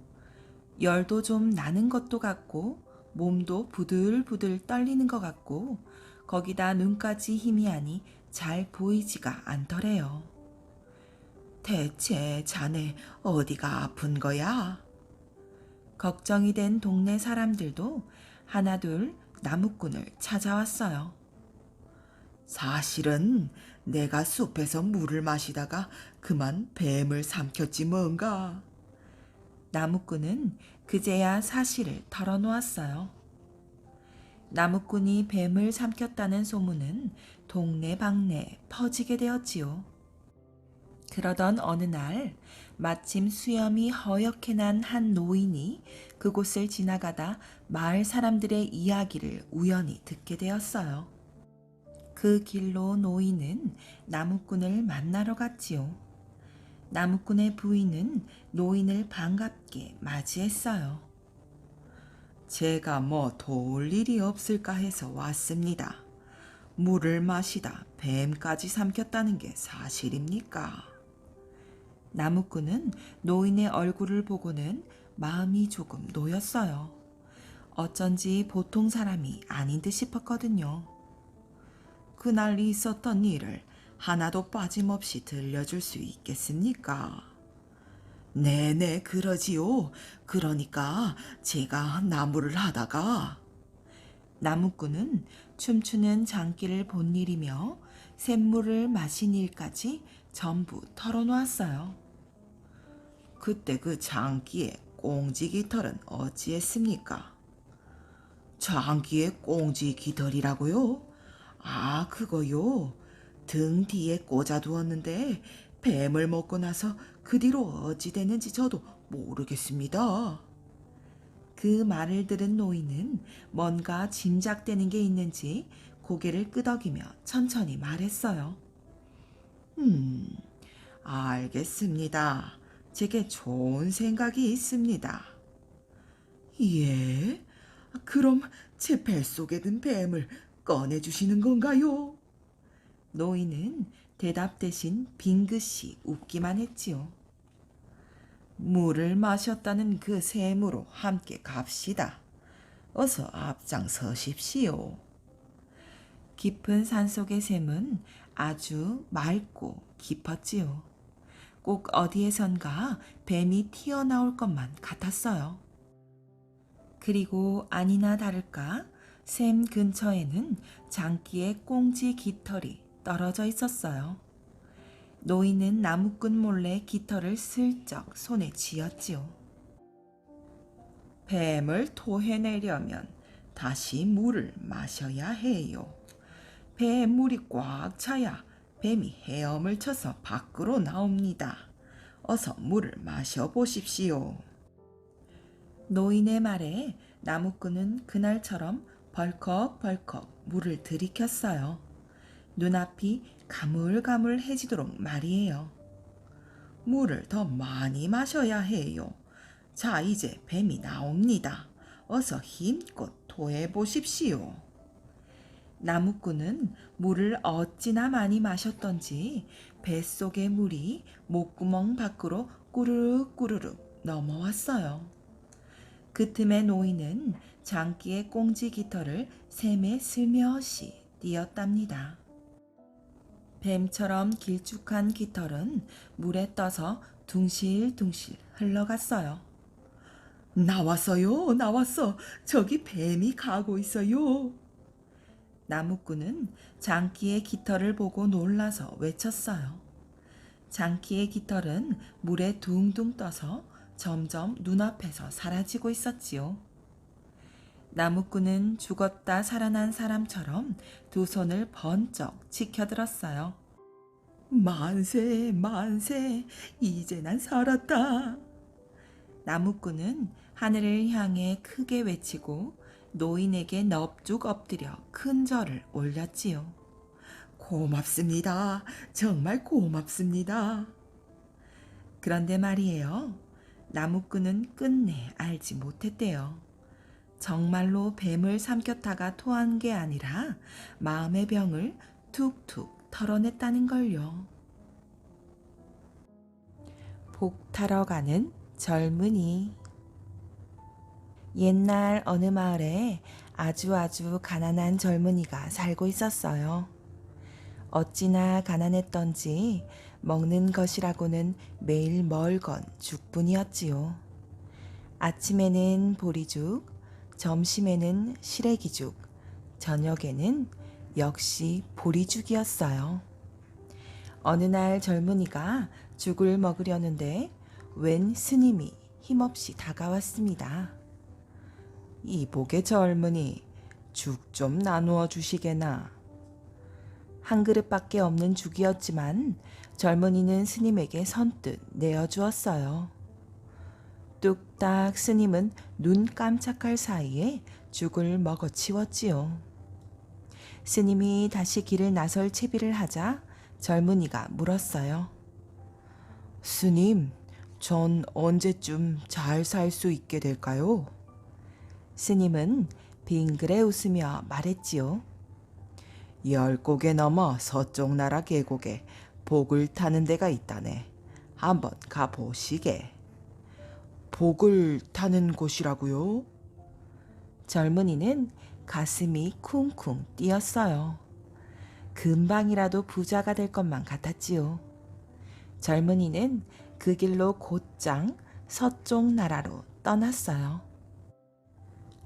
열도 좀 나는 것도 같고 몸도 부들부들 떨리는 것 같고 거기다 눈까지 희미하니 잘 보이지가 않더래요. 대체 자네 어디가 아픈 거야? 걱정이 된 동네 사람들도 하나둘 나무꾼을 찾아왔어요. 사실은 내가 숲에서 물을 마시다가 그만 뱀을 삼켰지 뭔가. 나무꾼은 그제야 사실을 털어놓았어요. 나무꾼이 뱀을 삼켰다는 소문은 동네방네 퍼지게 되었지요. 그러던 어느 날 마침 수염이 허옇게 난 한 노인이 그곳을 지나가다 마을 사람들의 이야기를 우연히 듣게 되었어요. 그 길로 노인은 나무꾼을 만나러 갔지요. 나무꾼의 부인은 노인을 반갑게 맞이했어요. 제가 뭐 도울 일이 없을까 해서 왔습니다. 물을 마시다 뱀까지 삼켰다는 게 사실입니까? 나무꾼은 노인의 얼굴을 보고는 마음이 조금 놓였어요. 어쩐지 보통 사람이 아닌 듯 싶었거든요. 그날 있었던 일을 하나도 빠짐없이 들려줄 수 있겠습니까? 네네, 그러지요. 그러니까 제가 나무를 하다가 나무꾼은 춤추는 장기를 본 일이며 샘물을 마신 일까지 전부 털어놓았어요. 그때 그 장기의 꽁지 깃털은 어찌했습니까? 장기의 꽁지 깃털이라고요? 아, 그거요. 등 뒤에 꽂아두었는데 뱀을 먹고 나서 그 뒤로 어찌 됐는지 저도 모르겠습니다. 그 말을 들은 노인은 뭔가 짐작되는 게 있는지 고개를 끄덕이며 천천히 말했어요. 알겠습니다. 제게 좋은 생각이 있습니다. 예? 그럼 제 뱃속에 든 뱀을 꺼내주시는 건가요? 노인은 대답 대신 빙긋이 웃기만 했지요. 물을 마셨다는 그 셈으로 함께 갑시다. 어서 앞장서십시오. 깊은 산속의 샘은 아주 맑고 깊었지요. 꼭 어디에선가 뱀이 튀어나올 것만 같았어요. 그리고 아니나 다를까 샘 근처에는 장기의 꽁지 깃털이 떨어져 있었어요. 노인은 나무꾼 몰래 깃털을 슬쩍 손에 쥐었지요. 뱀을 토해내려면 다시 물을 마셔야 해요. 배에 물이 꽉 차야 뱀이 헤엄을 쳐서 밖으로 나옵니다. 어서 물을 마셔보십시오. 노인의 말에 나무꾼은 그날처럼 벌컥벌컥 물을 들이켰어요. 눈앞이 가물가물해지도록 말이에요. 물을 더 많이 마셔야 해요. 자, 이제 뱀이 나옵니다. 어서 힘껏 토해보십시오. 나무꾼은 물을 어찌나 많이 마셨던지 뱃속의 물이 목구멍 밖으로 꾸르륵 넘어왔어요. 그 틈에 노인은 장기의 꽁지 깃털을 샘에 슬며시 띄었답니다. 뱀처럼 길쭉한 깃털은 물에 떠서 둥실둥실 흘러갔어요. 나왔어요, 나왔어. 저기 뱀이 가고 있어요. 나무꾼은 장기의 깃털을 보고 놀라서 외쳤어요. 장기의 깃털은 물에 둥둥 떠서 점점 눈앞에서 사라지고 있었지요. 나무꾼은 죽었다 살아난 사람처럼 두 손을 번쩍 치켜들었어요. 만세, 만세, 이제 난 살았다. 나무꾼은 하늘을 향해 크게 외치고 노인에게 넙죽 엎드려 큰 절을 올렸지요. 고맙습니다. 정말 고맙습니다. 그런데 말이에요. 나무꾼은 끝내 알지 못했대요. 정말로 뱀을 삼켰다가 토한 게 아니라 마음의 병을 툭툭 털어냈다는 걸요. 복 타러 가는 젊은이. 옛날 어느 마을에 아주 가난한 젊은이가 살고 있었어요. 어찌나 가난했던지 먹는 것이라고는 매일 멀건 죽뿐이었지요. 아침에는 보리죽, 점심에는 시래기죽, 저녁에는 역시 보리죽이었어요. 어느 날 젊은이가 죽을 먹으려는데 웬 스님이 힘없이 다가왔습니다. 이복의 젊은이, 죽 좀 나누어 주시게나. 한 그릇밖에 없는 죽이었지만 젊은이는 스님에게 선뜻 내어주었어요. 뚝딱 스님은 눈 깜짝할 사이에 죽을 먹어치웠지요. 스님이 다시 길을 나설 채비를 하자 젊은이가 물었어요. 스님, 전 언제쯤 잘 살 수 있게 될까요? 스님은 빙그레 웃으며 말했지요. 10곡에 넘어 서쪽 나라 계곡에 복을 타는 데가 있다네. 한번 가보시게. 복을 타는 곳이라고요? 젊은이는 가슴이 쿵쿵 뛰었어요. 금방이라도 부자가 될 것만 같았지요. 젊은이는 그 길로 곧장 서쪽 나라로 떠났어요.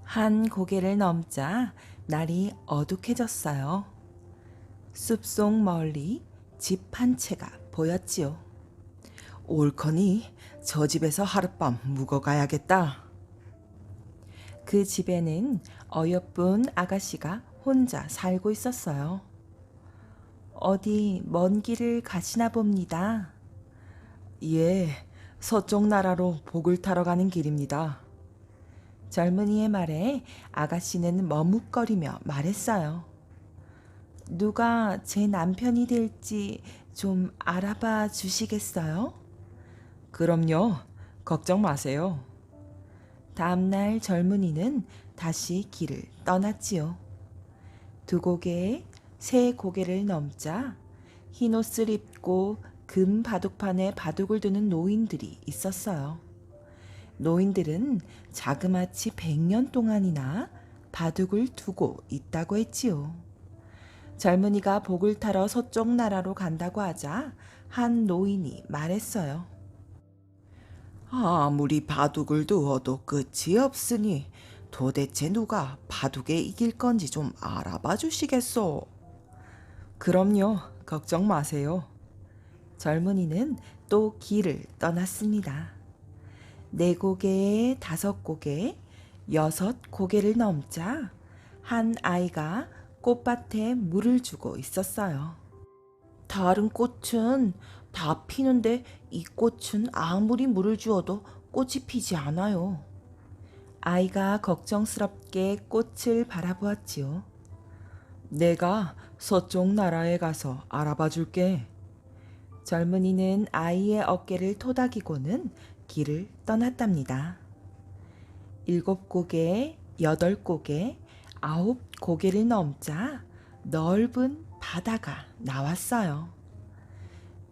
한 고개를 넘자 날이 어둑해졌어요. 숲속 멀리 집 한 채가 보였지요. 옳거니 저 집에서 하룻밤 묵어가야겠다. 그 집에는 어여쁜 아가씨가 혼자 살고 있었어요. 어디 먼 길을 가시나 봅니다. 예, 서쪽 나라로 복을 타러 가는 길입니다. 젊은이의 말에 아가씨는 머뭇거리며 말했어요. 누가 제 남편이 될지 좀 알아봐 주시겠어요? 그럼요. 걱정 마세요. 다음날 젊은이는 다시 길을 떠났지요. 두 고개, 세 고개를 넘자 흰 옷을 입고 금 바둑판에 바둑을 두는 노인들이 있었어요. 노인들은 자그마치 100년 동안이나 바둑을 두고 있다고 했지요. 젊은이가 복을 타러 서쪽 나라로 간다고 하자 한 노인이 말했어요. 아무리 바둑을 두어도 끝이 없으니 도대체 누가 바둑에 이길 건지 좀 알아봐 주시겠소? 그럼요. 걱정 마세요. 젊은이는 또 길을 떠났습니다. 네 고개, 다섯 고개, 여섯 고개를 넘자 한 아이가 꽃밭에 물을 주고 있었어요. 다른 꽃은 다 피는데 이 꽃은 아무리 물을 주어도 꽃이 피지 않아요. 아이가 걱정스럽게 꽃을 바라보았지요. 내가 서쪽 나라에 가서 알아봐 줄게. 젊은이는 아이의 어깨를 토닥이고는 길을 떠났답니다. 일곱 고개, 여덟 고개, 아홉 고개를 넘자 넓은 바다가 나왔어요.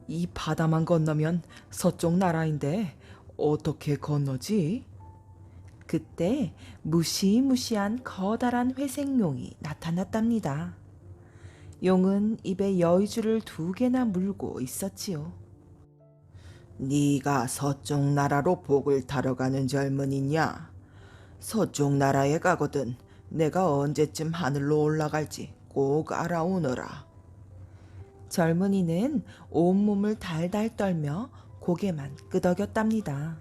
이 바다만 건너면 서쪽 나라인데 어떻게 건너지? 그때 무시무시한 커다란 회색용이 나타났답니다. 용은 입에 여의주를 2개나 물고 있었지요. 네가 서쪽 나라로 복을 타러 가는 젊은이냐? 서쪽 나라에 가거든 내가 언제쯤 하늘로 올라갈지 꼭 알아오너라. 젊은이는 온몸을 달달 떨며 고개만 끄덕였답니다.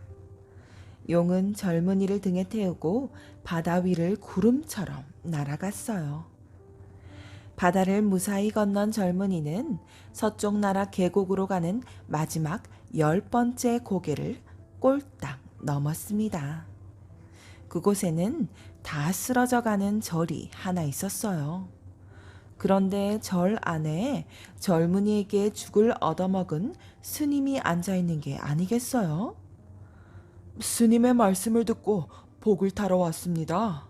용은 젊은이를 등에 태우고 바다 위를 구름처럼 날아갔어요. 바다를 무사히 건넌 젊은이는 서쪽 나라 계곡으로 가는 마지막 10번째 고개를 꼴딱 넘었습니다. 그곳에는 다 쓰러져가는 절이 하나 있었어요. 그런데 절 안에 젊은이에게 죽을 얻어먹은 스님이 앉아있는 게 아니겠어요? 스님의 말씀을 듣고 복을 타러 왔습니다.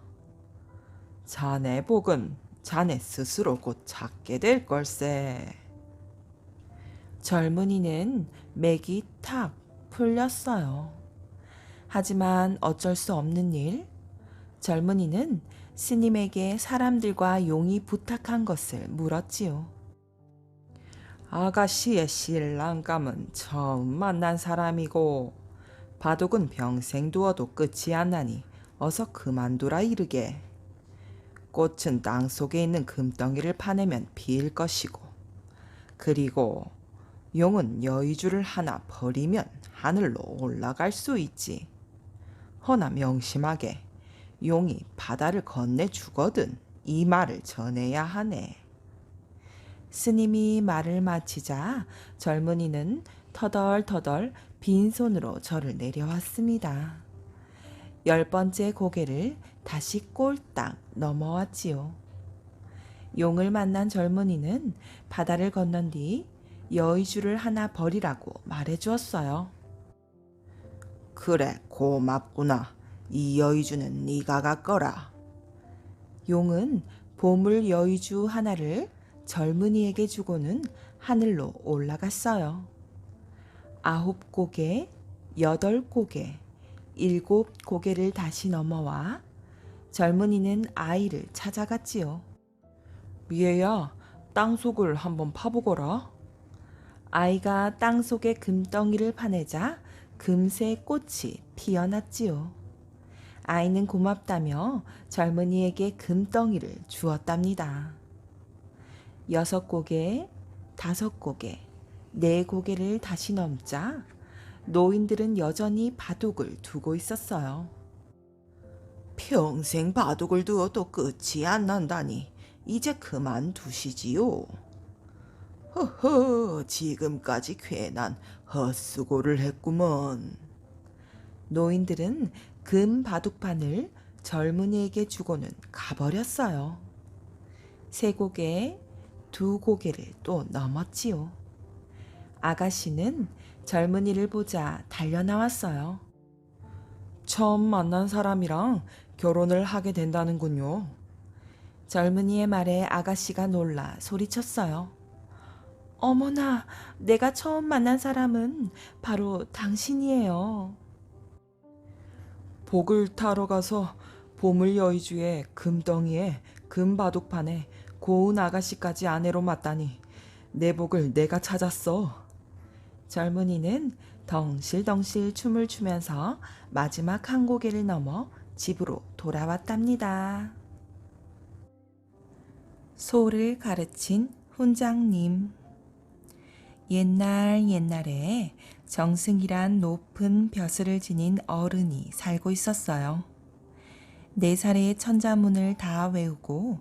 자네 복은 자네 스스로 곧 찾게 될 걸세. 젊은이는 맥이 탁 풀렸어요. 하지만 어쩔 수 없는 일, 젊은이는 스님에게 사람들과 용이 부탁한 것을 물었지요. 아가씨의 신랑감은 처음 만난 사람이고 바둑은 평생 두어도 끝이 안 나니 어서 그만두라 이르게. 꽃은 땅 속에 있는 금덩이를 파내면 피일 것이고, 그리고 용은 여의주를 하나 버리면 하늘로 올라갈 수 있지. 허나 명심하게 용이 바다를 건네 주거든 이 말을 전해야 하네. 스님이 말을 마치자 젊은이는 터덜터덜 빈손으로 절을 내려왔습니다. 10번째 고개를 다시 꼴딱 넘어왔지요. 용을 만난 젊은이는 바다를 건넌 뒤 여의주를 하나 버리라고 말해주었어요. 그래, 고맙구나. 이 여의주는 네가 갖거라. 용은 보물 여의주 하나를 젊은이에게 주고는 하늘로 올라갔어요. 9고개, 8고개, 7고개를 다시 넘어와 젊은이는 아이를 찾아갔지요. 미애야, 땅속을 한번 파보거라. 아이가 땅속의 금덩이를 파내자 금세 꽃이 피어났지요. 아이는 고맙다며 젊은이에게 금덩이를 주었답니다. 6고개, 5고개, 4고개를 다시 넘자 노인들은 여전히 바둑을 두고 있었어요. 평생 바둑을 두어도 끝이 안 난다니 이제 그만두시지요. 허허, 지금까지 괜한 헛수고를 했구먼. 노인들은 금 바둑판을 젊은이에게 주고는 가버렸어요. 3고개, 2고개를 또 넘었지요. 아가씨는 젊은이를 보자 달려 나왔어요. 처음 만난 사람이랑 결혼을 하게 된다는군요. 젊은이의 말에 아가씨가 놀라 소리쳤어요. 어머나, 내가 처음 만난 사람은 바로 당신이에요. 복을 타러 가서 보물 여의주의 금덩이에 금바둑판에 고운 아가씨까지 아내로 맞다니 내 복을 내가 찾았어. 젊은이는 덩실덩실 춤을 추면서 마지막 한 고개를 넘어 집으로 돌아왔답니다. 소를 가르친 훈장님. 옛날 옛날에 정승이란 높은 벼슬을 지닌 어른이 살고 있었어요. 4살에 천자문을 다 외우고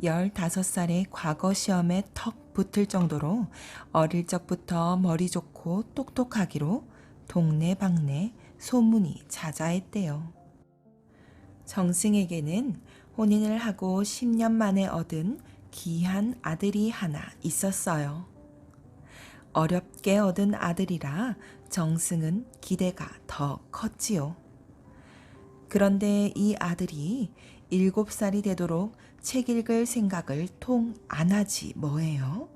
15살에 과거 시험에 턱 붙을 정도로 어릴 적부터 머리 좋고 똑똑하기로 동네방네 소문이 자자했대요. 정승에게는 혼인을 하고 10년 만에 얻은 귀한 아들이 하나 있었어요. 어렵게 얻은 아들이라 정승은 기대가 더 컸지요. 그런데 이 아들이 7살이 되도록 책 읽을 생각을 통 안 하지 뭐예요.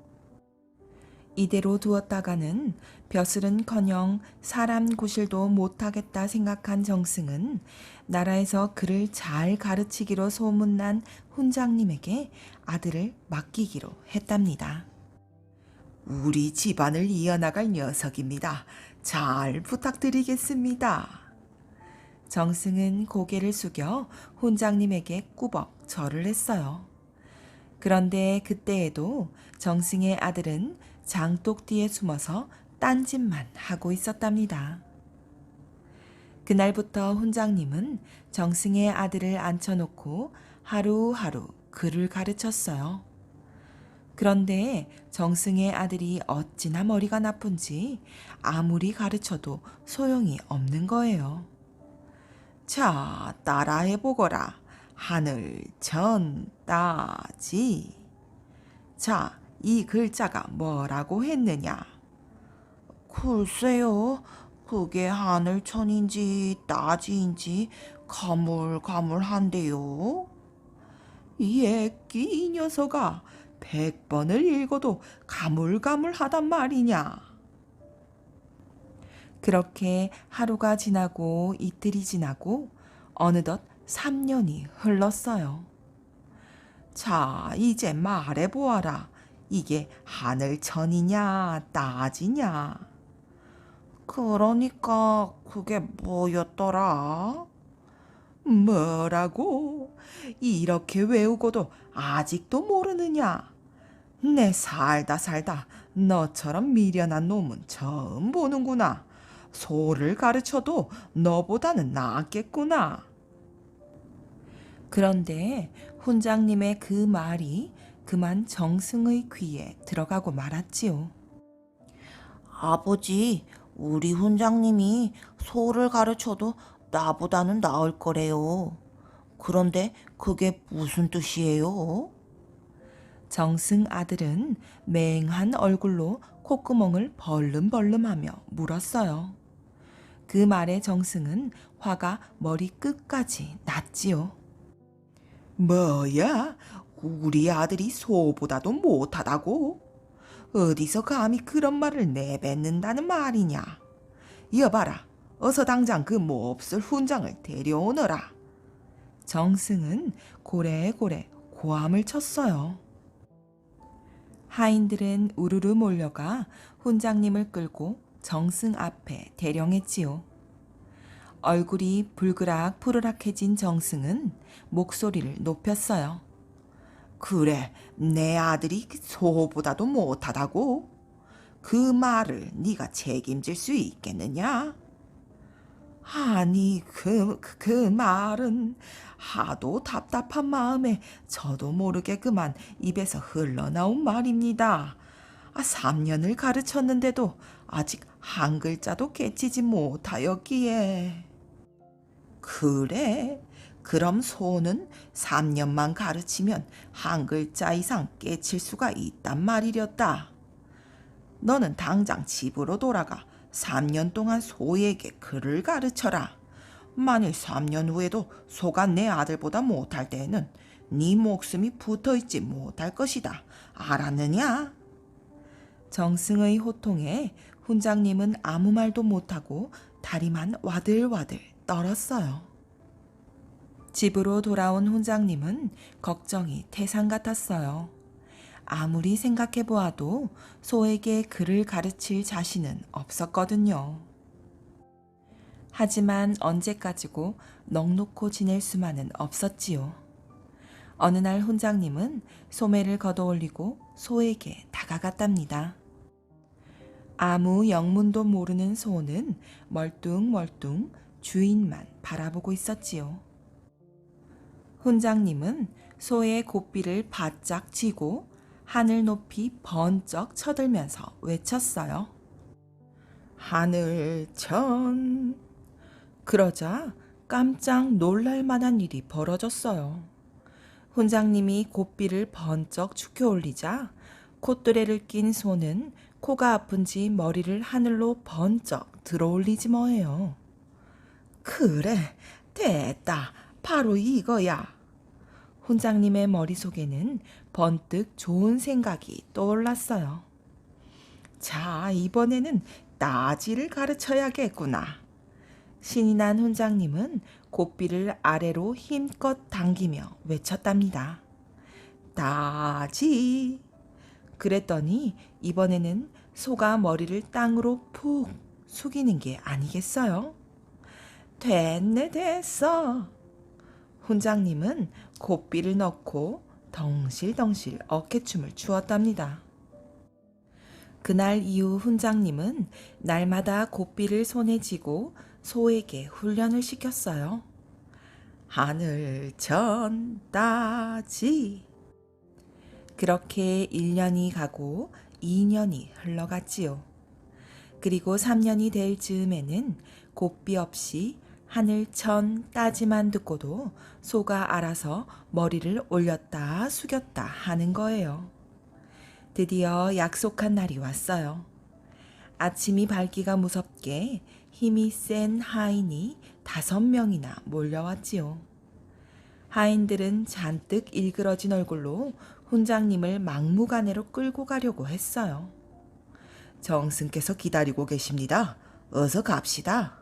이대로 두었다가는 벼슬은커녕 사람 구실도 못하겠다 생각한 정승은 나라에서 그를 잘 가르치기로 소문난 훈장님에게 아들을 맡기기로 했답니다. 우리 집안을 이어나갈 녀석입니다. 잘 부탁드리겠습니다. 정승은 고개를 숙여 훈장님에게 꾸벅 절을 했어요. 그런데 그때에도 정승의 아들은 장독 뒤에 숨어서 딴짓만 하고 있었답니다. 그날부터 훈장님은 정승의 아들을 앉혀놓고 하루하루 글을 가르쳤어요. 그런데 정승의 아들이 어찌나 머리가 나쁜지 아무리 가르쳐도 소용이 없는 거예요. 자, 따라해보거라. 하늘, 전, 따지. 자, 이 글자가 뭐라고 했느냐? 글쎄요. 그게 하늘천인지 따지인지 가물가물한데요. 이 애끼 이 녀석아, 100번을 읽어도 가물가물하단 말이냐. 그렇게 하루가 지나고 이틀이 지나고 어느덧 3년이 흘렀어요. 자, 이제 말해보아라. 이게 하늘천이냐 따지냐. 그러니까 그게 뭐였더라? 뭐라고? 이렇게 외우고도 아직도 모르느냐? 내 살다 너처럼 미련한 놈은 처음 보는구나. 소를 가르쳐도 너보다는 낫겠구나. 그런데 훈장님의 그 말이 그만 정승의 귀에 들어가고 말았지요. 아버지, 우리 훈장님이 소를 가르쳐도 나보다는 나을 거래요. 그런데 그게 무슨 뜻이에요? 정승 아들은 맹한 얼굴로 콧구멍을 벌름벌름하며 물었어요. 그 말에 정승은 화가 머리 끝까지 났지요. 뭐야? 우리 아들이 소보다도 못하다고? 어디서 감히 그런 말을 내뱉는다는 말이냐? 여봐라, 어서 당장 그 몹쓸 훈장을 데려오너라. 정승은 고래고래 고함을 쳤어요. 하인들은 우르르 몰려가 훈장님을 끌고 정승 앞에 대령했지요. 얼굴이 불그락 푸르락해진 정승은 목소리를 높였어요. 그래, 내 아들이 소보다도 못하다고? 그 말을 네가 책임질 수 있겠느냐? 아니, 그 말은 하도 답답한 마음에 저도 모르게 그만 입에서 흘러나온 말입니다. 3년을 가르쳤는데도 아직 한 글자도 깨치지 못하였기에. 그래? 그럼 소는 3년만 가르치면 한 글자 이상 깨칠 수가 있단 말이렸다. 너는 당장 집으로 돌아가 3년 동안 소에게 글을 가르쳐라. 만일 3년 후에도 소가 내 아들보다 못할 때에는 네 목숨이 붙어있지 못할 것이다. 알았느냐? 정승의 호통에 훈장님은 아무 말도 못하고 다리만 와들와들 떨었어요. 집으로 돌아온 훈장님은 걱정이 태산 같았어요. 아무리 생각해 보아도 소에게 글을 가르칠 자신은 없었거든요. 하지만 언제까지고 넋놓고 지낼 수만은 없었지요. 어느 날 훈장님은 소매를 걷어올리고 소에게 다가갔답니다. 아무 영문도 모르는 소는 멀뚱멀뚱 주인만 바라보고 있었지요. 훈장님은 소의 고삐를 바짝 쥐고 하늘 높이 번쩍 쳐들면서 외쳤어요. 하늘천. 그러자 깜짝 놀랄 만한 일이 벌어졌어요. 훈장님이 고삐를 번쩍 축혀 올리자 콧뚜레를 낀 소는 코가 아픈지 머리를 하늘로 번쩍 들어 올리지 뭐예요. 그래, 됐다. 바로 이거야. 훈장님의 머릿속에는 번뜩 좋은 생각이 떠올랐어요. 자, 이번에는 따지를 가르쳐야겠구나. 신이 난 훈장님은 고삐를 아래로 힘껏 당기며 외쳤답니다. 따지. 그랬더니 이번에는 소가 머리를 땅으로 푹 숙이는 게 아니겠어요? 됐네, 됐어. 훈장님은 고삐를 넣고 덩실덩실 어깨춤을 추었답니다. 그날 이후 훈장님은 날마다 고삐를 손에 쥐고 소에게 훈련을 시켰어요. 하늘천 따지. 그렇게 1년이 가고 2년이 흘러갔지요. 그리고 3년이 될 즈음에는 고삐 없이 하늘천 따지만 듣고도 소가 알아서 머리를 올렸다 숙였다 하는 거예요. 드디어 약속한 날이 왔어요. 아침이 밝기가 무섭게 힘이 센 하인이 5명이나 몰려왔지요. 하인들은 잔뜩 일그러진 얼굴로 훈장님을 막무가내로 끌고 가려고 했어요. 정승께서 기다리고 계십니다. 어서 갑시다.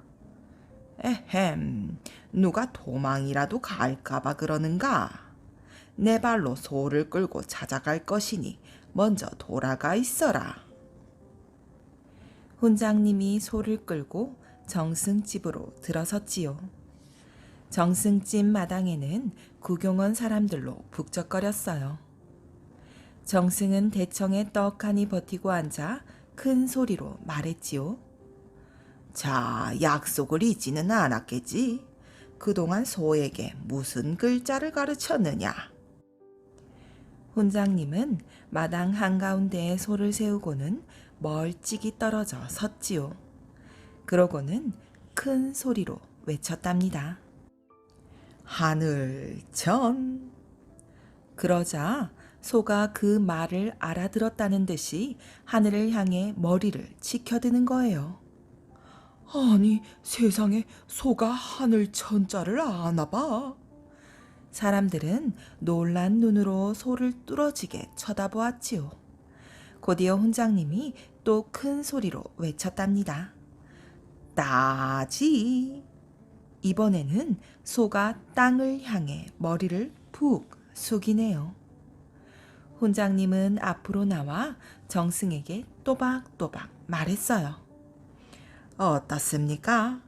에헴, 누가 도망이라도 갈까봐 그러는가? 내 발로 소를 끌고 찾아갈 것이니 먼저 돌아가 있어라. 훈장님이 소를 끌고 정승집으로 들어섰지요. 정승집 마당에는 구경원 사람들로 북적거렸어요. 정승은 대청에 떡하니 버티고 앉아 큰 소리로 말했지요. 자, 약속을 잊지는 않았겠지? 그동안 소에게 무슨 글자를 가르쳤느냐? 훈장님은 마당 한가운데에 소를 세우고는 멀찍이 떨어져 섰지요. 그러고는 큰 소리로 외쳤답니다. 하늘천. 그러자 소가 그 말을 알아들었다는 듯이 하늘을 향해 머리를 치켜드는 거예요. 아니, 세상에 소가 하늘천자를 아나 봐. 사람들은 놀란 눈으로 소를 뚫어지게 쳐다보았지요. 곧이어 훈장님이 또 큰 소리로 외쳤답니다. 따지. 이번에는 소가 땅을 향해 머리를 푹 숙이네요. 훈장님은 앞으로 나와 정승에게 또박또박 말했어요. 어떻습니까?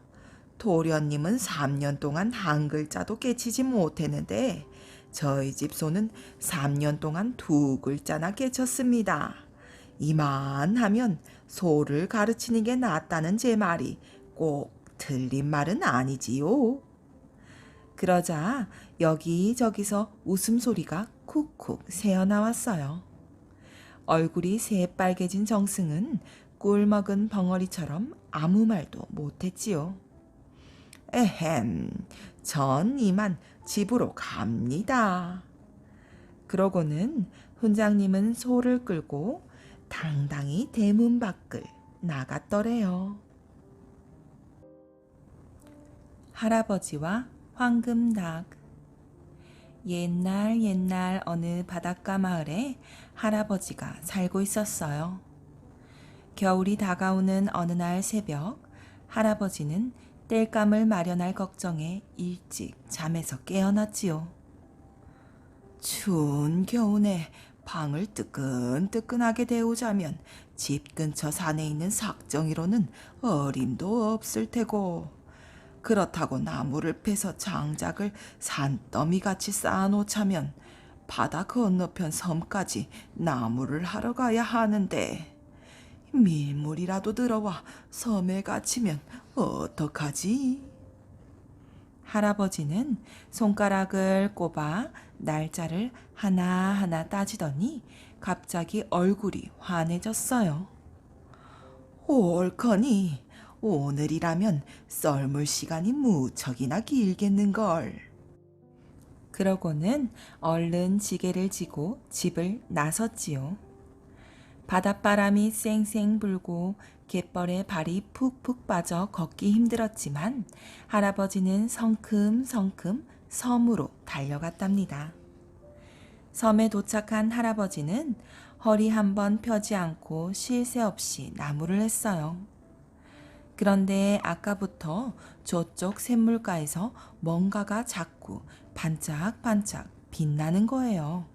도련님은 3년 동안 한 글자도 깨치지 못했는데 저희 집 소는 3년 동안 2글자나 깨쳤습니다. 이만하면 소를 가르치는 게 낫다는 제 말이 꼭 틀린 말은 아니지요. 그러자 여기저기서 웃음소리가 쿡쿡 새어나왔어요. 얼굴이 새빨개진 정승은 꿀먹은 벙어리처럼 아무 말도 못했지요. 에헴, 전 이만 집으로 갑니다. 그러고는 훈장님은 소를 끌고 당당히 대문 밖을 나갔더래요. 할아버지와 황금닭. 옛날 옛날 어느 바닷가 마을에 할아버지가 살고 있었어요. 겨울이 다가오는 어느 날 새벽, 할아버지는 땔감을 마련할 걱정에 일찍 잠에서 깨어났지요. 추운 겨울에 방을 뜨끈뜨끈하게 데우자면 집 근처 산에 있는 삭정이로는 어림도 없을 테고, 그렇다고 나무를 패서 장작을 산더미같이 쌓아놓자면 바다 건너편 섬까지 나무를 하러 가야 하는데, 밀물이라도 들어와 섬에 갇히면 어떡하지? 할아버지는 손가락을 꼽아 날짜를 하나하나 따지더니 갑자기 얼굴이 환해졌어요. 옳거니 오늘이라면 썰물 시간이 무척이나 길겠는걸. 그러고는 얼른 지게를 지고 집을 나섰지요. 바닷바람이 쌩쌩 불고 갯벌에 발이 푹푹 빠져 걷기 힘들었지만 할아버지는 성큼성큼 섬으로 달려갔답니다. 섬에 도착한 할아버지는 허리 한번 펴지 않고 쉴 새 없이 나무를 했어요. 그런데 아까부터 저쪽 샘물가에서 뭔가가 자꾸 반짝반짝 빛나는 거예요.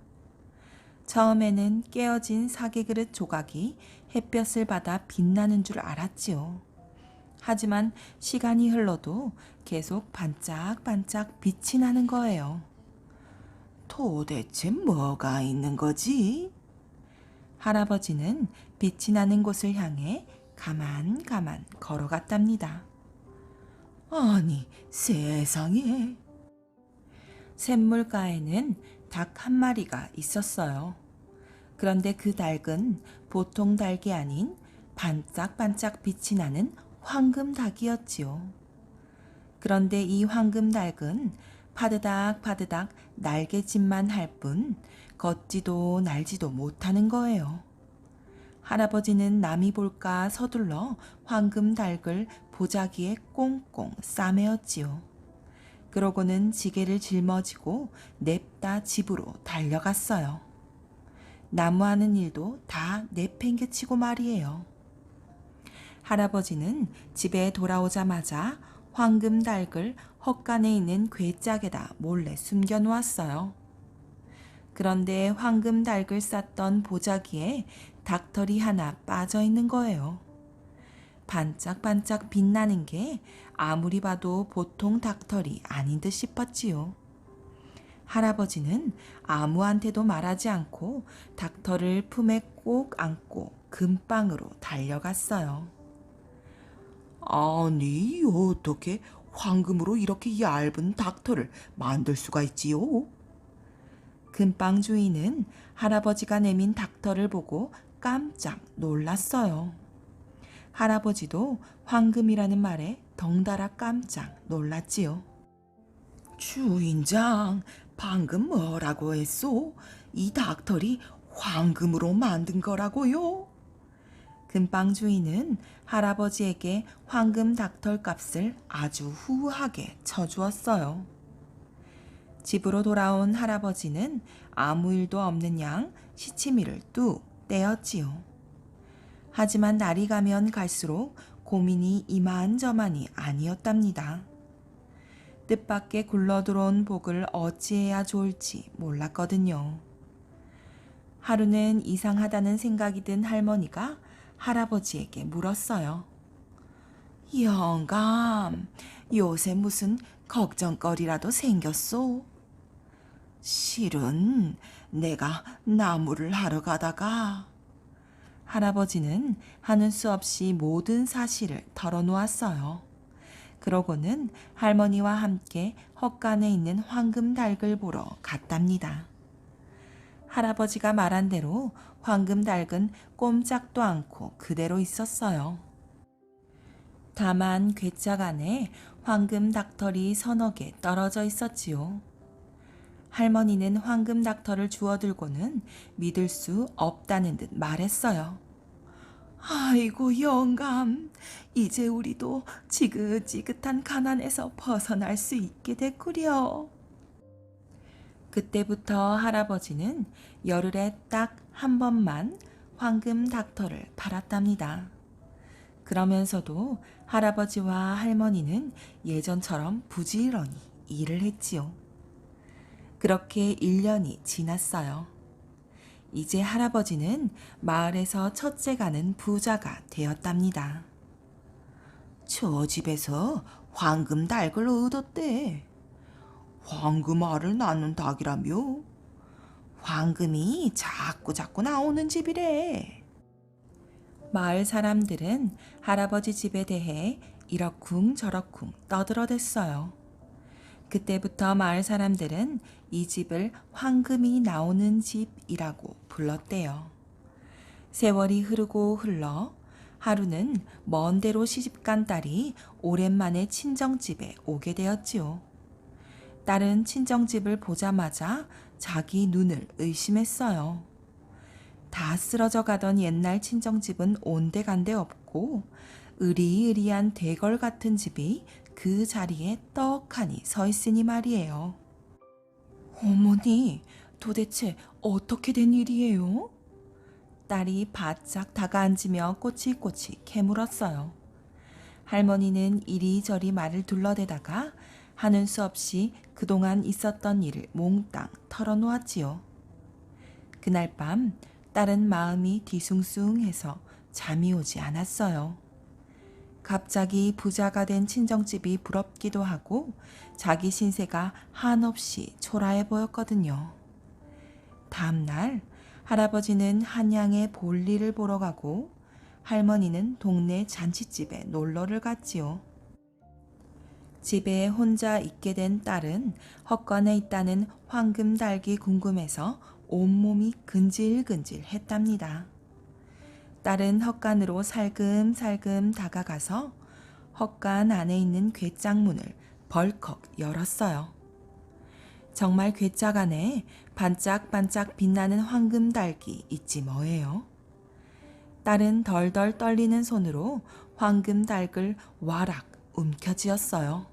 처음에는 깨어진 사계그릇 조각이 햇볕을 받아 빛나는 줄 알았지요. 하지만 시간이 흘러도 계속 반짝반짝 빛이 나는 거예요. 도대체 뭐가 있는 거지? 할아버지는 빛이 나는 곳을 향해 가만 걸어갔답니다. 아니, 세상에. 샘물가에는 닭 한 마리가 있었어요. 그런데 그 닭은 보통 닭이 아닌 반짝반짝 빛이 나는 황금닭이었지요. 그런데 이 황금닭은 파드닥 날개짓만 할 뿐 걷지도 날지도 못하는 거예요. 할아버지는 남이 볼까 서둘러 황금닭을 보자기에 꽁꽁 싸매었지요. 그러고는 지게를 짊어지고 냅다 집으로 달려갔어요. 나무하는 일도 다 내팽개치고 말이에요. 할아버지는 집에 돌아오자마자 황금닭을 헛간에 있는 괴짝에다 몰래 숨겨놓았어요. 그런데 황금닭을 쌌던 보자기에 닭털이 하나 빠져 있는 거예요. 반짝반짝 빛나는 게 아무리 봐도 보통 닭털이 아닌 듯 싶었지요. 할아버지는 아무한테도 말하지 않고 닭털을 품에 꼭 안고 금방으로 달려갔어요. 아니, 어떻게 황금으로 이렇게 얇은 닭털을 만들 수가 있지요? 금빵 주인은 할아버지가 내민 닭털을 보고 깜짝 놀랐어요. 할아버지도 황금이라는 말에 덩달아 깜짝 놀랐지요. 주인장, 방금 뭐라고 했소? 이 닭털이 황금으로 만든 거라고요? 금빵 주인은 할아버지에게 황금 닭털 값을 아주 후하게 쳐주었어요. 집으로 돌아온 할아버지는 아무 일도 없는 양 시치미를 뚝 떼었지요. 하지만 날이 가면 갈수록 고민이 이만저만이 아니었답니다. 뜻밖의 굴러들어온 복을 어찌해야 좋을지 몰랐거든요. 하루는 이상하다는 생각이 든 할머니가 할아버지에게 물었어요. 영감, 요새 무슨 걱정거리라도 생겼소? 실은 내가 나무를 하러 가다가. 할아버지는 하는 수 없이 모든 사실을 털어놓았어요. 그러고는 할머니와 함께 헛간에 있는 황금닭을 보러 갔답니다. 할아버지가 말한 대로 황금닭은 꼼짝도 않고 그대로 있었어요. 다만 괴짝 안에 황금 닭털이 서너 개 떨어져 있었지요. 할머니는 황금 닭털을 주워들고는 믿을 수 없다는 듯 말했어요. 아이고 영감, 이제 우리도 지긋지긋한 가난에서 벗어날 수 있게 됐구려. 그때부터 할아버지는 열흘에 딱 한 번만 황금 닥터를 팔았답니다. 그러면서도 할아버지와 할머니는 예전처럼 부지런히 일을 했지요. 그렇게 1년이 지났어요. 이제 할아버지는 마을에서 첫째 가는 부자가 되었답니다. 저 집에서 황금 닭을 얻었대. 황금 알을 낳는 닭이라며? 황금이 자꾸 나오는 집이래. 마을 사람들은 할아버지 집에 대해 이러쿵저러쿵 떠들어댔어요. 그때부터 마을 사람들은 이 집을 황금이 나오는 집이라고 불렀대요. 세월이 흐르고 흘러 하루는 먼 데로 시집간 딸이 오랜만에 친정집에 오게 되었지요. 딸은 친정집을 보자마자 자기 눈을 의심했어요. 다 쓰러져 가던 옛날 친정집은 온데간데 없고 으리으리한 대궐 같은 집이 그 자리에 떡하니 서 있으니 말이에요. 어머니, 도대체 어떻게 된 일이에요? 딸이 바짝 다가앉으며 꼬치꼬치 캐물었어요. 할머니는 이리저리 말을 둘러대다가 하는 수 없이 그동안 있었던 일을 몽땅 털어놓았지요. 그날 밤 딸은 마음이 뒤숭숭해서 잠이 오지 않았어요. 갑자기 부자가 된 친정집이 부럽기도 하고 자기 신세가 한없이 초라해 보였거든요. 다음날 할아버지는 한양에 볼일을 보러 가고 할머니는 동네 잔치집에 놀러를 갔지요. 집에 혼자 있게 된 딸은 헛간에 있다는 황금 닭이 궁금해서 온몸이 근질근질 했답니다. 딸은 헛간으로 살금살금 다가가서 헛간 안에 있는 궤장문을 벌컥 열었어요. 정말 궤짝 안에 반짝반짝 빛나는 황금 닭이 있지 뭐예요. 딸은 덜덜 떨리는 손으로 황금 닭을 와락 움켜쥐었어요.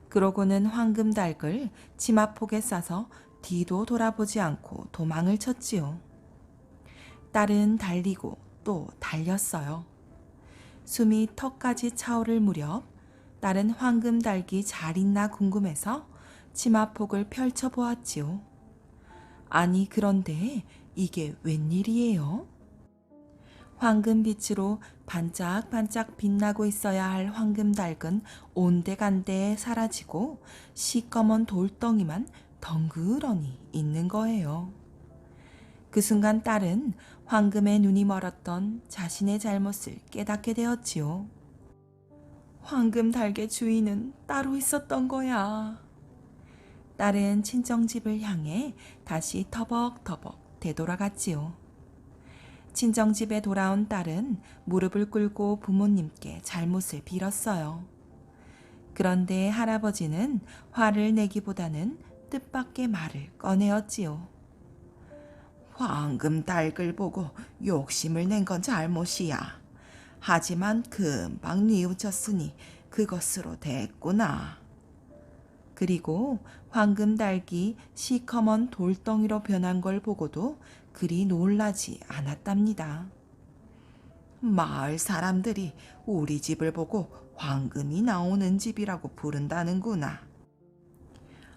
그러고는 황금 닭을 치마폭에 싸서 뒤도 돌아보지 않고 도망을 쳤지요. 딸은 달리고 또 달렸어요. 숨이 턱까지 차오를 무렵 딸은 황금 닭이 잘 있나 궁금해서 치마폭을 펼쳐보았지요. 아니 그런데 이게 웬일이에요? 황금빛으로 반짝반짝 빛나고 있어야 할 황금 닭은 온데간데 사라지고 시꺼먼 돌덩이만 덩그러니 있는 거예요. 그 순간 딸은 황금에 눈이 멀었던 자신의 잘못을 깨닫게 되었지요. 황금 닭의 주인은 따로 있었던 거야. 딸은 친정집을 향해 다시 터벅터벅 되돌아갔지요. 친정집에 돌아온 딸은 무릎을 꿇고 부모님께 잘못을 빌었어요. 그런데 할아버지는 화를 내기보다는 뜻밖의 말을 꺼내었지요. 황금 닭을 보고 욕심을 낸 건 잘못이야. 하지만 금방 뉘우쳤으니 그것으로 됐구나. 그리고 황금 닭이 시커먼 돌덩이로 변한 걸 보고도 그리 놀라지 않았답니다. 마을 사람들이 우리 집을 보고 황금이 나오는 집이라고 부른다는구나.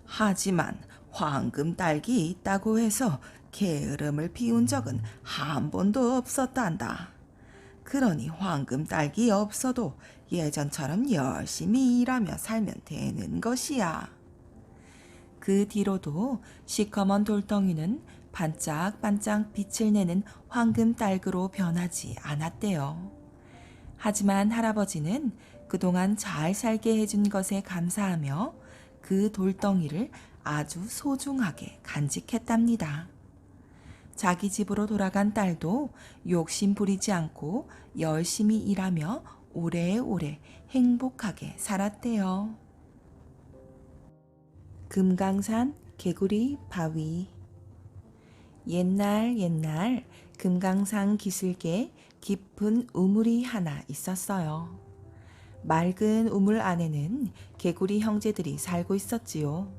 하지만 황금 닭이 있다고 해서 게으름을 피운 적은 한 번도 없었단다. 그러니 황금 닭이 없어도 예전처럼 열심히 일하며 살면 되는 것이야. 그 뒤로도 시커먼 돌덩이는 반짝반짝 빛을 내는 황금 닭으로 변하지 않았대요. 하지만 할아버지는 그동안 잘 살게 해준 것에 감사하며 그 돌덩이를 아주 소중하게 간직했답니다. 자기 집으로 돌아간 딸도 욕심 부리지 않고 열심히 일하며 오래오래 행복하게 살았대요. 금강산 개구리 바위. 옛날 금강산 기슭에 깊은 우물이 하나 있었어요. 맑은 우물 안에는 개구리 형제들이 살고 있었지요.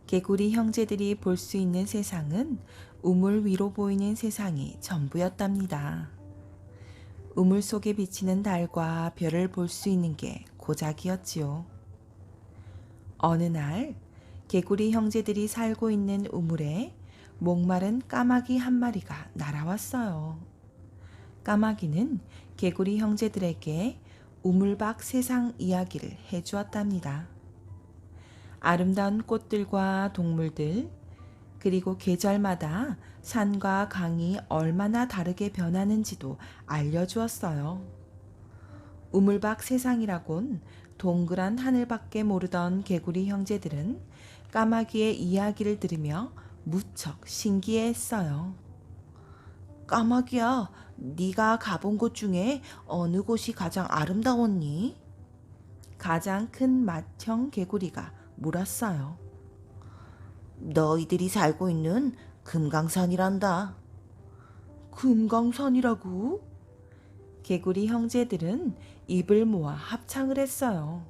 개구리 형제들이 볼 수 있는 세상은 우물 위로 보이는 세상이 전부였답니다. 우물 속에 비치는 달과 별을 볼 수 있는 게 고작이었지요. 어느 날 개구리 형제들이 살고 있는 우물에 목마른 까마귀 한 마리가 날아왔어요. 까마귀는 개구리 형제들에게 우물 밖 세상 이야기를 해주었답니다. 아름다운 꽃들과 동물들, 그리고 계절마다 산과 강이 얼마나 다르게 변하는지도 알려주었어요. 우물 밖 세상이라곤 동그란 하늘밖에 모르던 개구리 형제들은 까마귀의 이야기를 들으며 무척 신기해했어요. 까마귀야, 네가 가본 곳 중에 어느 곳이 가장 아름다웠니? 가장 큰 맏형 개구리가 물었어요. 너희들이 살고 있는 금강산이란다. 금강산이라고? 개구리 형제들은 입을 모아 합창을 했어요.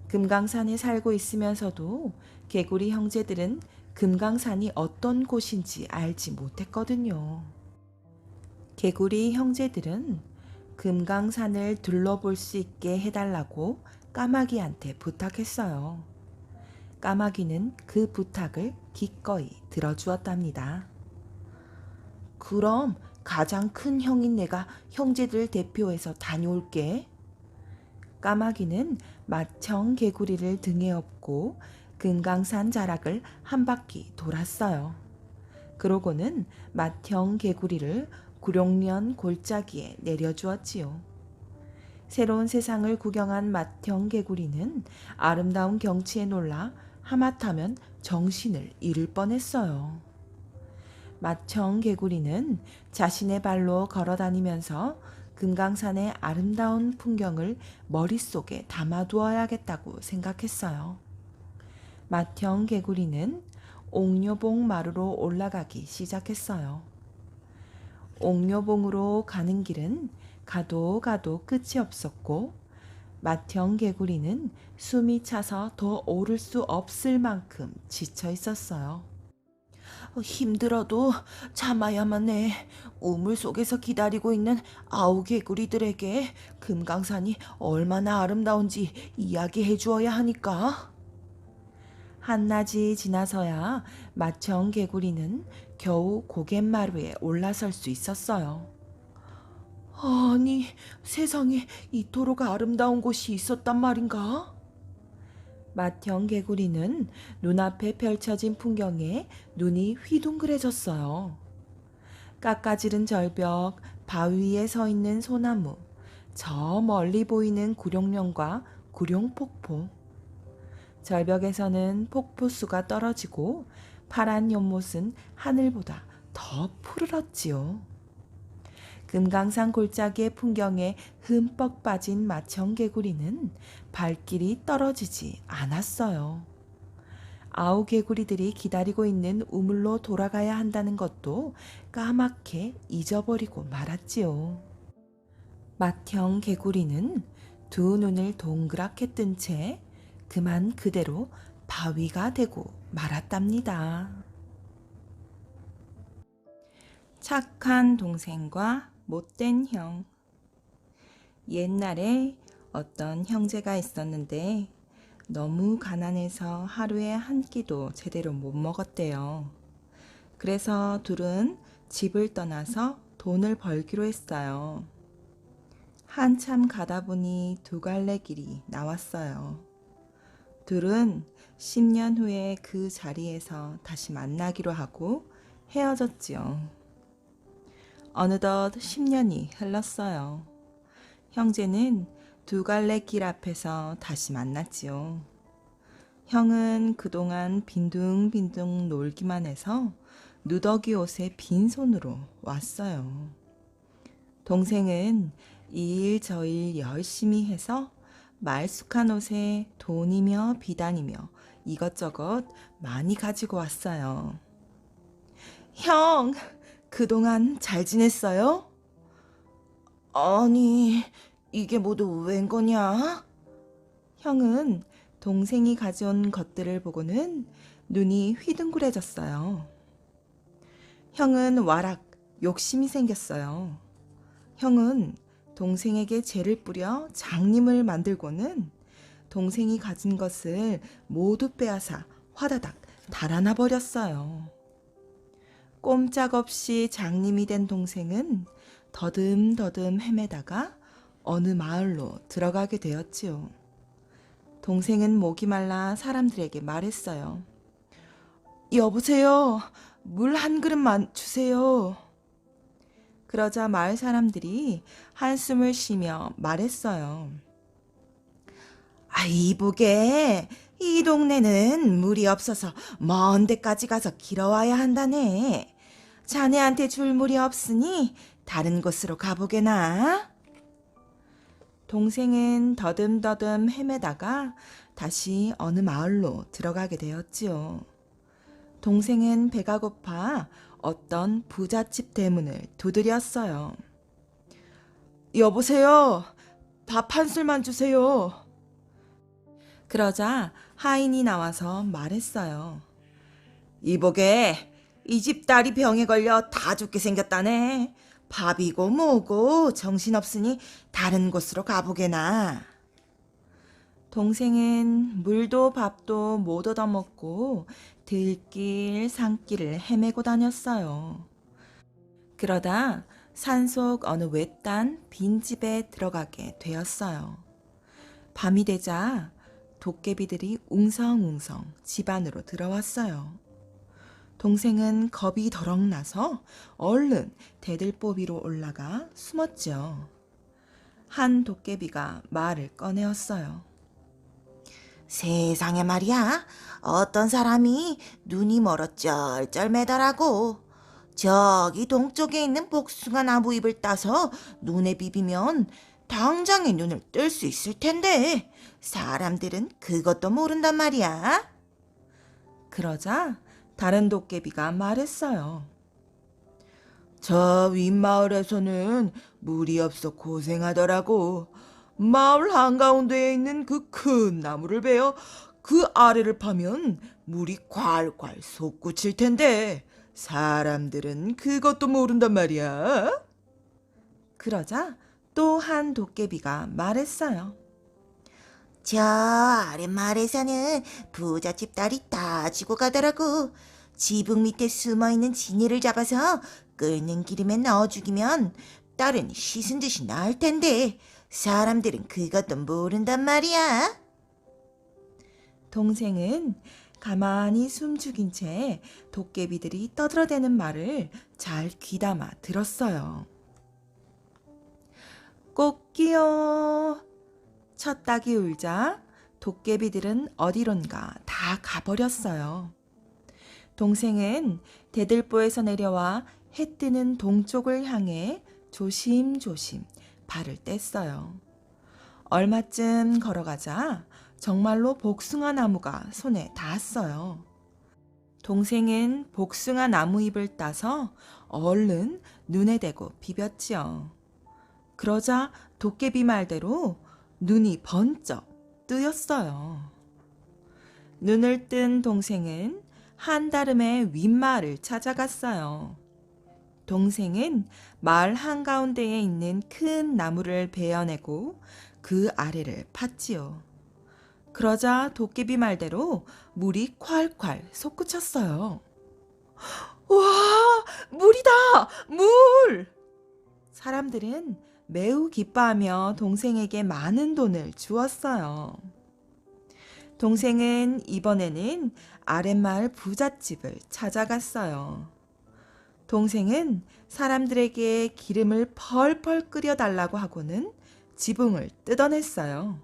금강산에 살고 있으면서도 개구리 형제들은 금강산이 어떤 곳인지 알지 못했거든요. 개구리 형제들은 금강산을 둘러볼 수 있게 해달라고 까마귀한테 부탁했어요. 까마귀는 그 부탁을 기꺼이 들어주었답니다. 그럼 가장 큰 형인 내가 형제들 대표해서 다녀올게. 까마귀는 맏형 개구리를 등에 업고 금강산 자락을 한 바퀴 돌았어요. 그러고는 맏형 개구리를 구룡련 골짜기에 내려주었지요. 새로운 세상을 구경한 맏형 개구리는 아름다운 경치에 놀라 하마터면 정신을 잃을 뻔했어요. 맏형 개구리는 자신의 발로 걸어 다니면서 금강산의 아름다운 풍경을 머릿속에 담아두어야겠다고 생각했어요. 맏형 개구리는 옥녀봉 마루로 올라가기 시작했어요. 옥녀봉으로 가는 길은 가도 끝이 없었고 맏형 개구리는 숨이 차서 더 오를 수 없을 만큼 지쳐 있었어요. 힘들어도 참아야만 해. 우물 속에서 기다리고 있는 아우 개구리들에게 금강산이 얼마나 아름다운지 이야기해 주어야 하니까. 한낮이 지나서야 맏형 개구리는 겨우 고갯마루에 올라설 수 있었어요. 아니, 세상에 이토록 아름다운 곳이 있었단 말인가? 맏형 개구리는 눈앞에 펼쳐진 풍경에 눈이 휘둥그레졌어요. 깎아지른 절벽, 바위 위에 서 있는 소나무, 저 멀리 보이는 구룡령과 구룡폭포. 절벽에서는 폭포수가 떨어지고 파란 연못은 하늘보다 더 푸르렀지요. 금강산 골짜기의 풍경에 흠뻑 빠진 맏형 개구리는 발길이 떨어지지 않았어요. 아우 개구리들이 기다리고 있는 우물로 돌아가야 한다는 것도 까맣게 잊어버리고 말았지요. 맏형 개구리는 두 눈을 동그랗게 뜬 채 그만 그대로 바위가 되고 말았답니다. 착한 동생과 못된 형. 옛날에 어떤 형제가 있었는데 너무 가난해서 하루에 한 끼도 제대로 못 먹었대요. 그래서 둘은 집을 떠나서 돈을 벌기로 했어요. 한참 가다 보니 두 갈래 길이 나왔어요. 둘은 10년 후에 그 자리에서 다시 만나기로 하고 헤어졌지요. 어느덧 10년이 흘렀어요. 형제는 두 갈래 길 앞에서 다시 만났지요. 형은 그동안 빈둥빈둥 놀기만 해서 누더기 옷에 빈손으로 왔어요. 동생은 이 일 저 일 열심히 해서 말쑥한 옷에 돈이며 비단이며 이것저것 많이 가지고 왔어요. 형, 그동안 잘 지냈어요? 아니, 이게 모두 웬 거냐? 형은 동생이 가져온 것들을 보고는 눈이 휘둥그레졌어요. 형은 와락 욕심이 생겼어요. 형은 동생에게 죄를 뿌려 장님을 만들고는 동생이 가진 것을 모두 빼앗아 화다닥 달아나 버렸어요. 꼼짝없이 장님이 된 동생은 더듬더듬 헤매다가 어느 마을로 들어가게 되었지요. 동생은 목이 말라 사람들에게 말했어요. 여보세요. 물 한 그릇만 주세요. 그러자 마을 사람들이 한숨을 쉬며 말했어요. 이보게, 이 동네는 물이 없어서 먼 데까지 가서 길어와야 한다네. 자네한테 줄 물이 없으니 다른 곳으로 가보게나. 동생은 더듬더듬 헤매다가 다시 어느 마을로 들어가게 되었지요. 동생은 배가 고파 어떤 부잣집 대문을 두드렸어요. 여보세요. 밥 한 술만 주세요. 그러자 하인이 나와서 말했어요. 이보게, 이 집 딸이 병에 걸려 다 죽게 생겼다네. 밥이고 뭐고 정신없으니 다른 곳으로 가보게나. 동생은 물도 밥도 못 얻어먹고 들길 산길을 헤매고 다녔어요. 그러다 산속 어느 외딴 빈집에 들어가게 되었어요. 밤이 되자 도깨비들이 웅성웅성 집 안으로 들어왔어요. 동생은 겁이 더럭 나서 얼른 대들보위로 올라가 숨었죠. 한 도깨비가 말을 꺼내었어요. 세상에 말이야. 어떤 사람이 눈이 멀어 쩔쩔매더라고. 저기 동쪽에 있는 복숭아 나무 잎을 따서 눈에 비비면 당장에 눈을 뜰 수 있을 텐데 사람들은 그것도 모른단 말이야. 그러자 다른 도깨비가 말했어요. 저 윗마을에서는 물이 없어 고생하더라고. 마을 한가운데에 있는 그 큰 나무를 베어 그 아래를 파면 물이 콸콸 솟구칠 텐데 사람들은 그것도 모른단 말이야. 그러자 또 한 도깨비가 말했어요. 저 아랫마을에서는 부잣집 딸이 다 지고 가더라고. 지붕 밑에 숨어있는 지니를 잡아서 끓는 기름에 넣어 죽이면 딸은 씻은 듯이 나을 텐데 사람들은 그것도 모른단 말이야. 동생은 가만히 숨죽인 채 도깨비들이 떠들어대는 말을 잘 귀담아 들었어요. 꽃기요. 첫 닭이 울자 도깨비들은 어디론가 다 가버렸어요. 동생은 대들보에서 내려와 해 뜨는 동쪽을 향해 조심조심 발을 뗐어요. 얼마쯤 걸어가자 정말로 복숭아 나무가 손에 닿았어요. 동생은 복숭아 나무 잎을 따서 얼른 눈에 대고 비볐지요. 그러자 도깨비 말대로 눈이 번쩍 뜨였어요. 눈을 뜬 동생은 한다름의 윗마을을 찾아갔어요. 동생은 마을 한가운데에 있는 큰 나무를 베어내고 그 아래를 팠지요. 그러자 도깨비 말대로 물이 콸콸 솟구쳤어요. 와, 물이다! 물! 사람들은 매우 기뻐하며 동생에게 많은 돈을 주었어요. 동생은 이번에는 아랫마을 부잣집을 찾아갔어요. 동생은 사람들에게 기름을 펄펄 끓여달라고 하고는 지붕을 뜯어냈어요.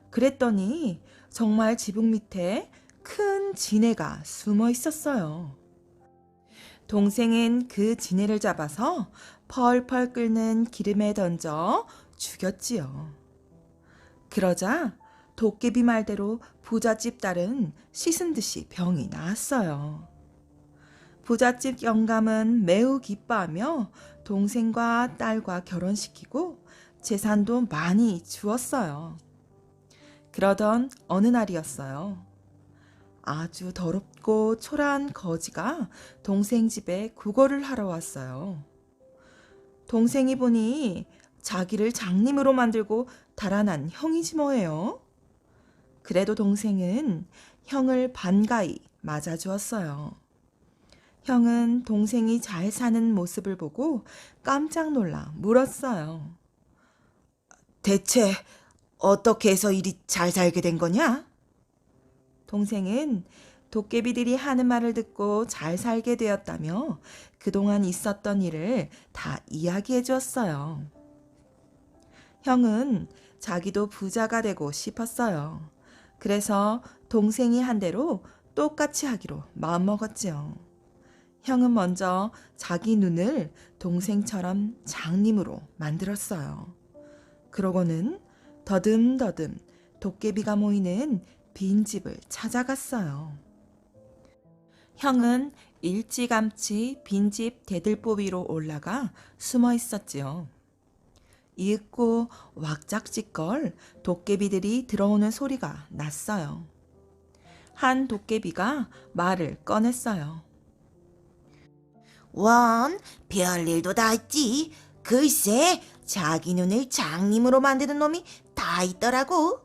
그랬더니 정말 지붕 밑에 큰 지네가 숨어 있었어요. 동생은 그 지네를 잡아서 펄펄 끓는 기름에 던져 죽였지요. 그러자 도깨비 말대로 부잣집 딸은 씻은 듯이 병이 나았어요. 부잣집 영감은 매우 기뻐하며 동생과 딸과 결혼시키고 재산도 많이 주었어요. 그러던 어느 날이었어요. 아주 더럽고 초라한 거지가 동생 집에 구걸을 하러 왔어요. 동생이 보니 자기를 장님으로 만들고 달아난 형이지 뭐예요. 그래도 동생은 형을 반가이 맞아주었어요. 형은 동생이 잘 사는 모습을 보고 깜짝 놀라 물었어요. 대체 어떻게 해서 이리 잘 살게 된 거냐? 동생은 도깨비들이 하는 말을 듣고 잘 살게 되었다며 그동안 있었던 일을 다 이야기해 주었어요. 형은 자기도 부자가 되고 싶었어요. 그래서 동생이 한 대로 똑같이 하기로 마음먹었지요. 형은 먼저 자기 눈을 동생처럼 장님으로 만들었어요. 그러고는 더듬더듬 도깨비가 모이는 빈집을 찾아갔어요. 형은 일찌감치 빈집 대들보 위로 올라가 숨어 있었지요. 이윽고 왁작지껄 도깨비들이 들어오는 소리가 났어요. 한 도깨비가 말을 꺼냈어요. 원, 별일도 다 있지. 글쎄, 자기 눈을 장님으로 만드는 놈이 다 있더라고.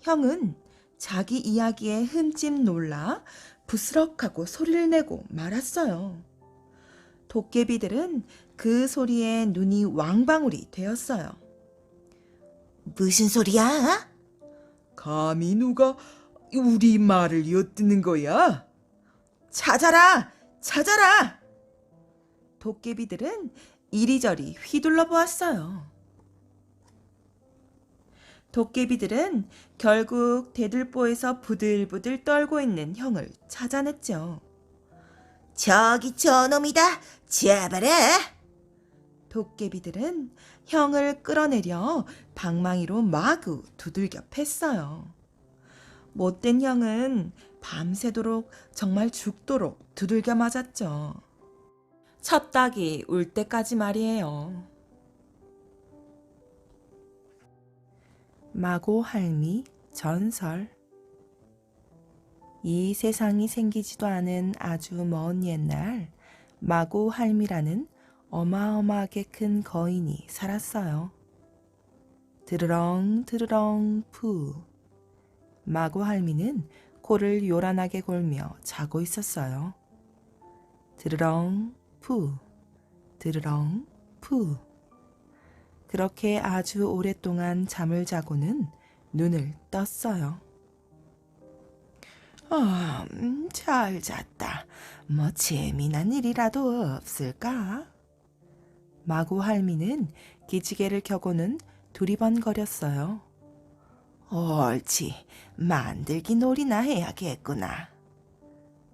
형은 자기 이야기에 흠집 놀라 부스럭하고 소리를 내고 말았어요. 도깨비들은 그 소리에 눈이 왕방울이 되었어요. 무슨 소리야? 감히 누가 우리 말을 엿듣는 거야? 찾아라! 찾아라! 도깨비들은 이리저리 휘둘러 보았어요. 도깨비들은 결국 대들보에서 부들부들 떨고 있는 형을 찾아냈죠. 저기 저놈이다. 잡아라. 도깨비들은 형을 끌어내려 방망이로 마구 두들겨 팼어요. 못된 형은 밤새도록 정말 죽도록 두들겨 맞았죠. 첫 닭이 울 때까지 말이에요. 마고 할미 전설. 이 세상이 생기지도 않은 아주 먼 옛날 마고 할미라는 어마어마하게 큰 거인이 살았어요. 드르렁 드르렁 푸. 마고 할미는 코를 요란하게 골며 자고 있었어요. 드르렁 푸, 드르렁 푸. 그렇게 아주 오랫동안 잠을 자고는 눈을 떴어요. 잘 잤다. 뭐 재미난 일이라도 없을까? 마고 할미는 기지개를 켜고는 두리번거렸어요. 옳지, 만들기 놀이나 해야겠구나.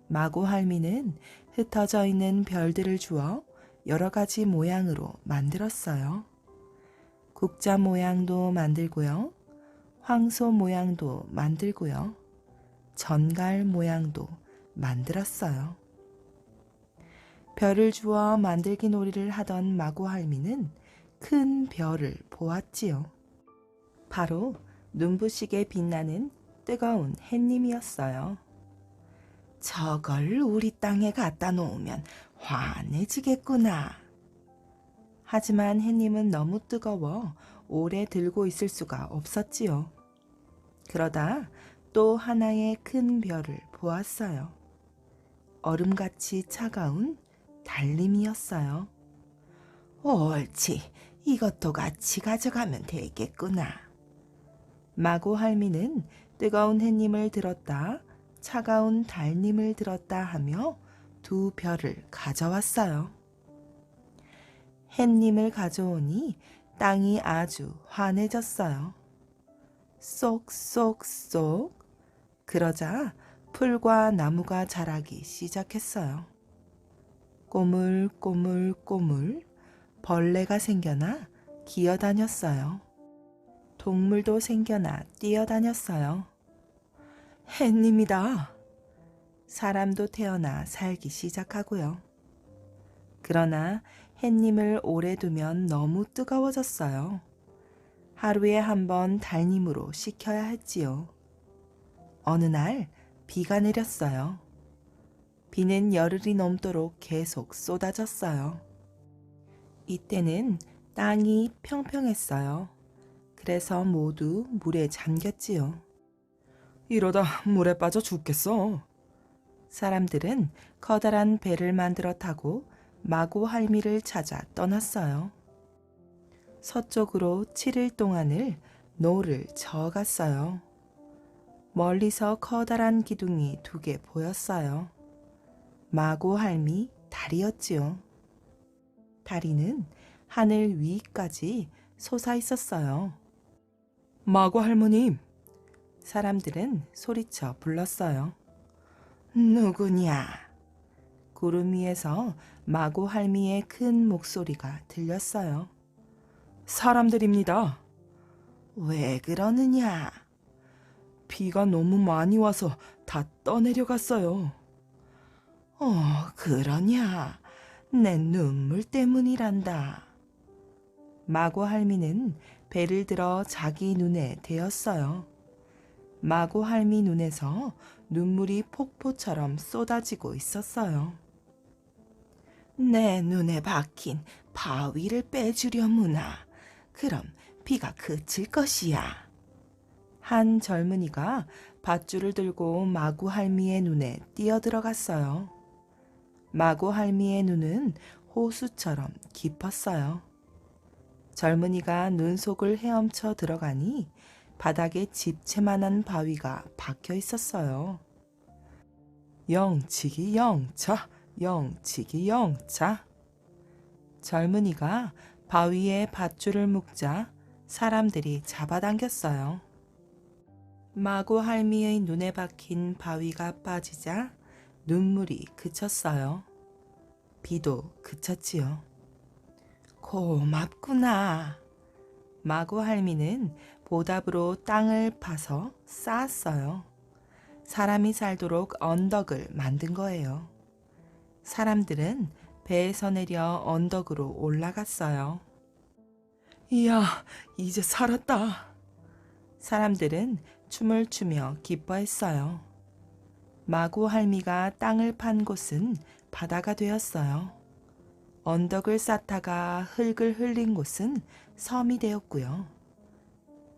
마고 할미는 흩어져 있는 별들을 주어 여러 가지 모양으로 만들었어요. 국자 모양도 만들고요. 황소 모양도 만들고요. 전갈 모양도 만들었어요. 별을 주어 만들기 놀이를 하던 마고 할미는 큰 별을 보았지요. 바로 눈부시게 빛나는 뜨거운 햇님이었어요. 저걸 우리 땅에 갖다 놓으면 환해지겠구나. 하지만 햇님은 너무 뜨거워 오래 들고 있을 수가 없었지요. 그러다 또 하나의 큰 별을 보았어요. 얼음같이 차가운 달님이었어요. 옳지, 이것도 같이 가져가면 되겠구나. 마고 할미는 뜨거운 햇님을 들었다, 차가운 달님을 들었다 하며 두 별을 가져왔어요. 햇님을 가져오니 땅이 아주 환해졌어요. 쏙쏙쏙. 그러자 풀과 나무가 자라기 시작했어요. 꼬물꼬물꼬물 벌레가 생겨나 기어다녔어요. 동물도 생겨나 뛰어다녔어요. 햇님이다. 사람도 태어나 살기 시작하고요. 그러나 햇님을 오래 두면 너무 뜨거워졌어요. 하루에 한 번 달님으로 식혀야 했지요. 어느 날 비가 내렸어요. 비는 열흘이 넘도록 계속 쏟아졌어요. 이때는 땅이 평평했어요. 그래서 모두 물에 잠겼지요. 이러다 물에 빠져 죽겠어. 사람들은 커다란 배를 만들어 타고 마고 할미를 찾아 떠났어요. 서쪽으로 7일 동안을 노를 저어갔어요. 멀리서 커다란 기둥이 2개 보였어요. 마고 할미 다리였지요. 다리는 하늘 위까지 솟아 있었어요. 마고 할머님! 사람들은 소리쳐 불렀어요. 누구냐? 구름 위에서 마고 할미의 큰 목소리가 들렸어요. 사람들입니다. 왜 그러느냐? 비가 너무 많이 와서 다 떠내려갔어요. 그러냐? 내 눈물 때문이란다. 마고 할미는 배를 들어 자기 눈에 대었어요. 마고 할미 눈에서 눈물이 폭포처럼 쏟아지고 있었어요. 내 눈에 박힌 바위를 빼주려무나. 그럼 비가 그칠 것이야. 한 젊은이가 밧줄을 들고 마구 할미의 눈에 뛰어들어갔어요. 마구 할미의 눈은 호수처럼 깊었어요. 젊은이가 눈 속을 헤엄쳐 들어가니 바닥에 집채만한 바위가 박혀 있었어요. 영치기 영차, 영치기 영차. 젊은이가 바위에 밧줄을 묶자 사람들이 잡아당겼어요. 마고 할미의 눈에 박힌 바위가 빠지자 눈물이 그쳤어요. 비도 그쳤지요. 고맙구나. 마고 할미는 보답으로 땅을 파서 쌓았어요. 사람이 살도록 언덕을 만든 거예요. 사람들은 배에서 내려 언덕으로 올라갔어요. 이야, 이제 살았다. 사람들은 춤을 추며 기뻐했어요. 마고 할미가 땅을 판 곳은 바다가 되었어요. 언덕을 쌓다가 흙을 흘린 곳은 섬이 되었고요.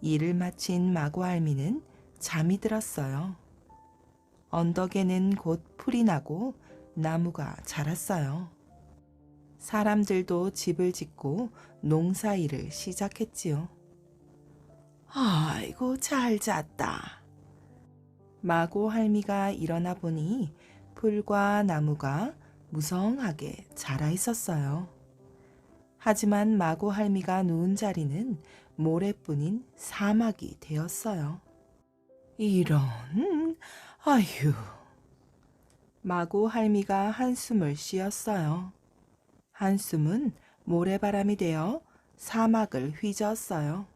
일을 마친 마고 할미는 잠이 들었어요. 언덕에는 곧 풀이 나고 나무가 자랐어요. 사람들도 집을 짓고 농사일을 시작했지요. 아이고, 잘 잤다. 마고 할미가 일어나 보니 풀과 나무가 무성하게 자라 있었어요. 하지만 마고 할미가 누운 자리는 모래뿐인 사막이 되었어요. 이런, 아휴. 마고 할미가 한숨을 쉬었어요. 한숨은 모래바람이 되어 사막을 휘저었어요.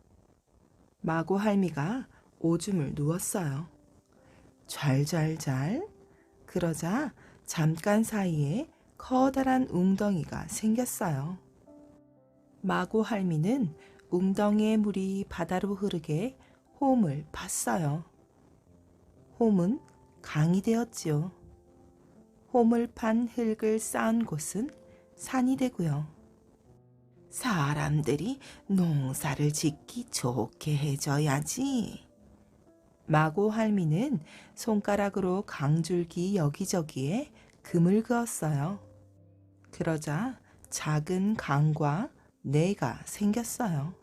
마고 할미가 오줌을 누웠어요. 잘잘잘. 그러자 잠깐 사이에 커다란 웅덩이가 생겼어요. 마고 할미는 웅덩이의 물이 바다로 흐르게 홈을 팠어요. 홈은 강이 되었지요. 홈을 판 흙을 쌓은 곳은 산이 되고요. 사람들이 농사를 짓기 좋게 해줘야지. 마고 할미는 손가락으로 강줄기 여기저기에 금을 그었어요. 그러자 작은 강과 내가 생겼어요.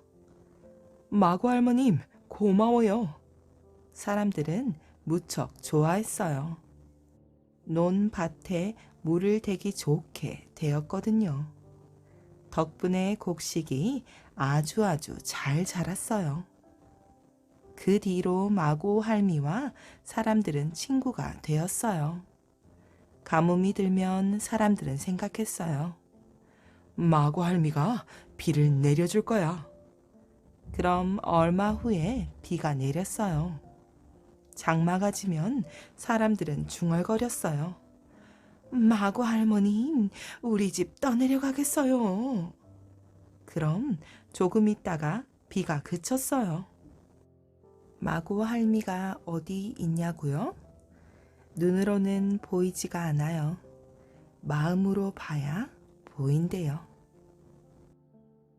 마고 할머님, 고마워요. 사람들은 무척 좋아했어요. 논밭에 물을 대기 좋게 되었거든요. 덕분에 곡식이 아주 잘 자랐어요. 그 뒤로 마고 할미와 사람들은 친구가 되었어요. 가뭄이 들면 사람들은 생각했어요. 마고 할미가 비를 내려줄 거야. 그럼 얼마 후에 비가 내렸어요. 장마가 지면 사람들은 중얼거렸어요. 마고 할머니, 우리 집 떠내려가겠어요. 그럼 조금 있다가 비가 그쳤어요. 마고 할미가 어디 있냐고요? 눈으로는 보이지가 않아요. 마음으로 봐야 보인대요.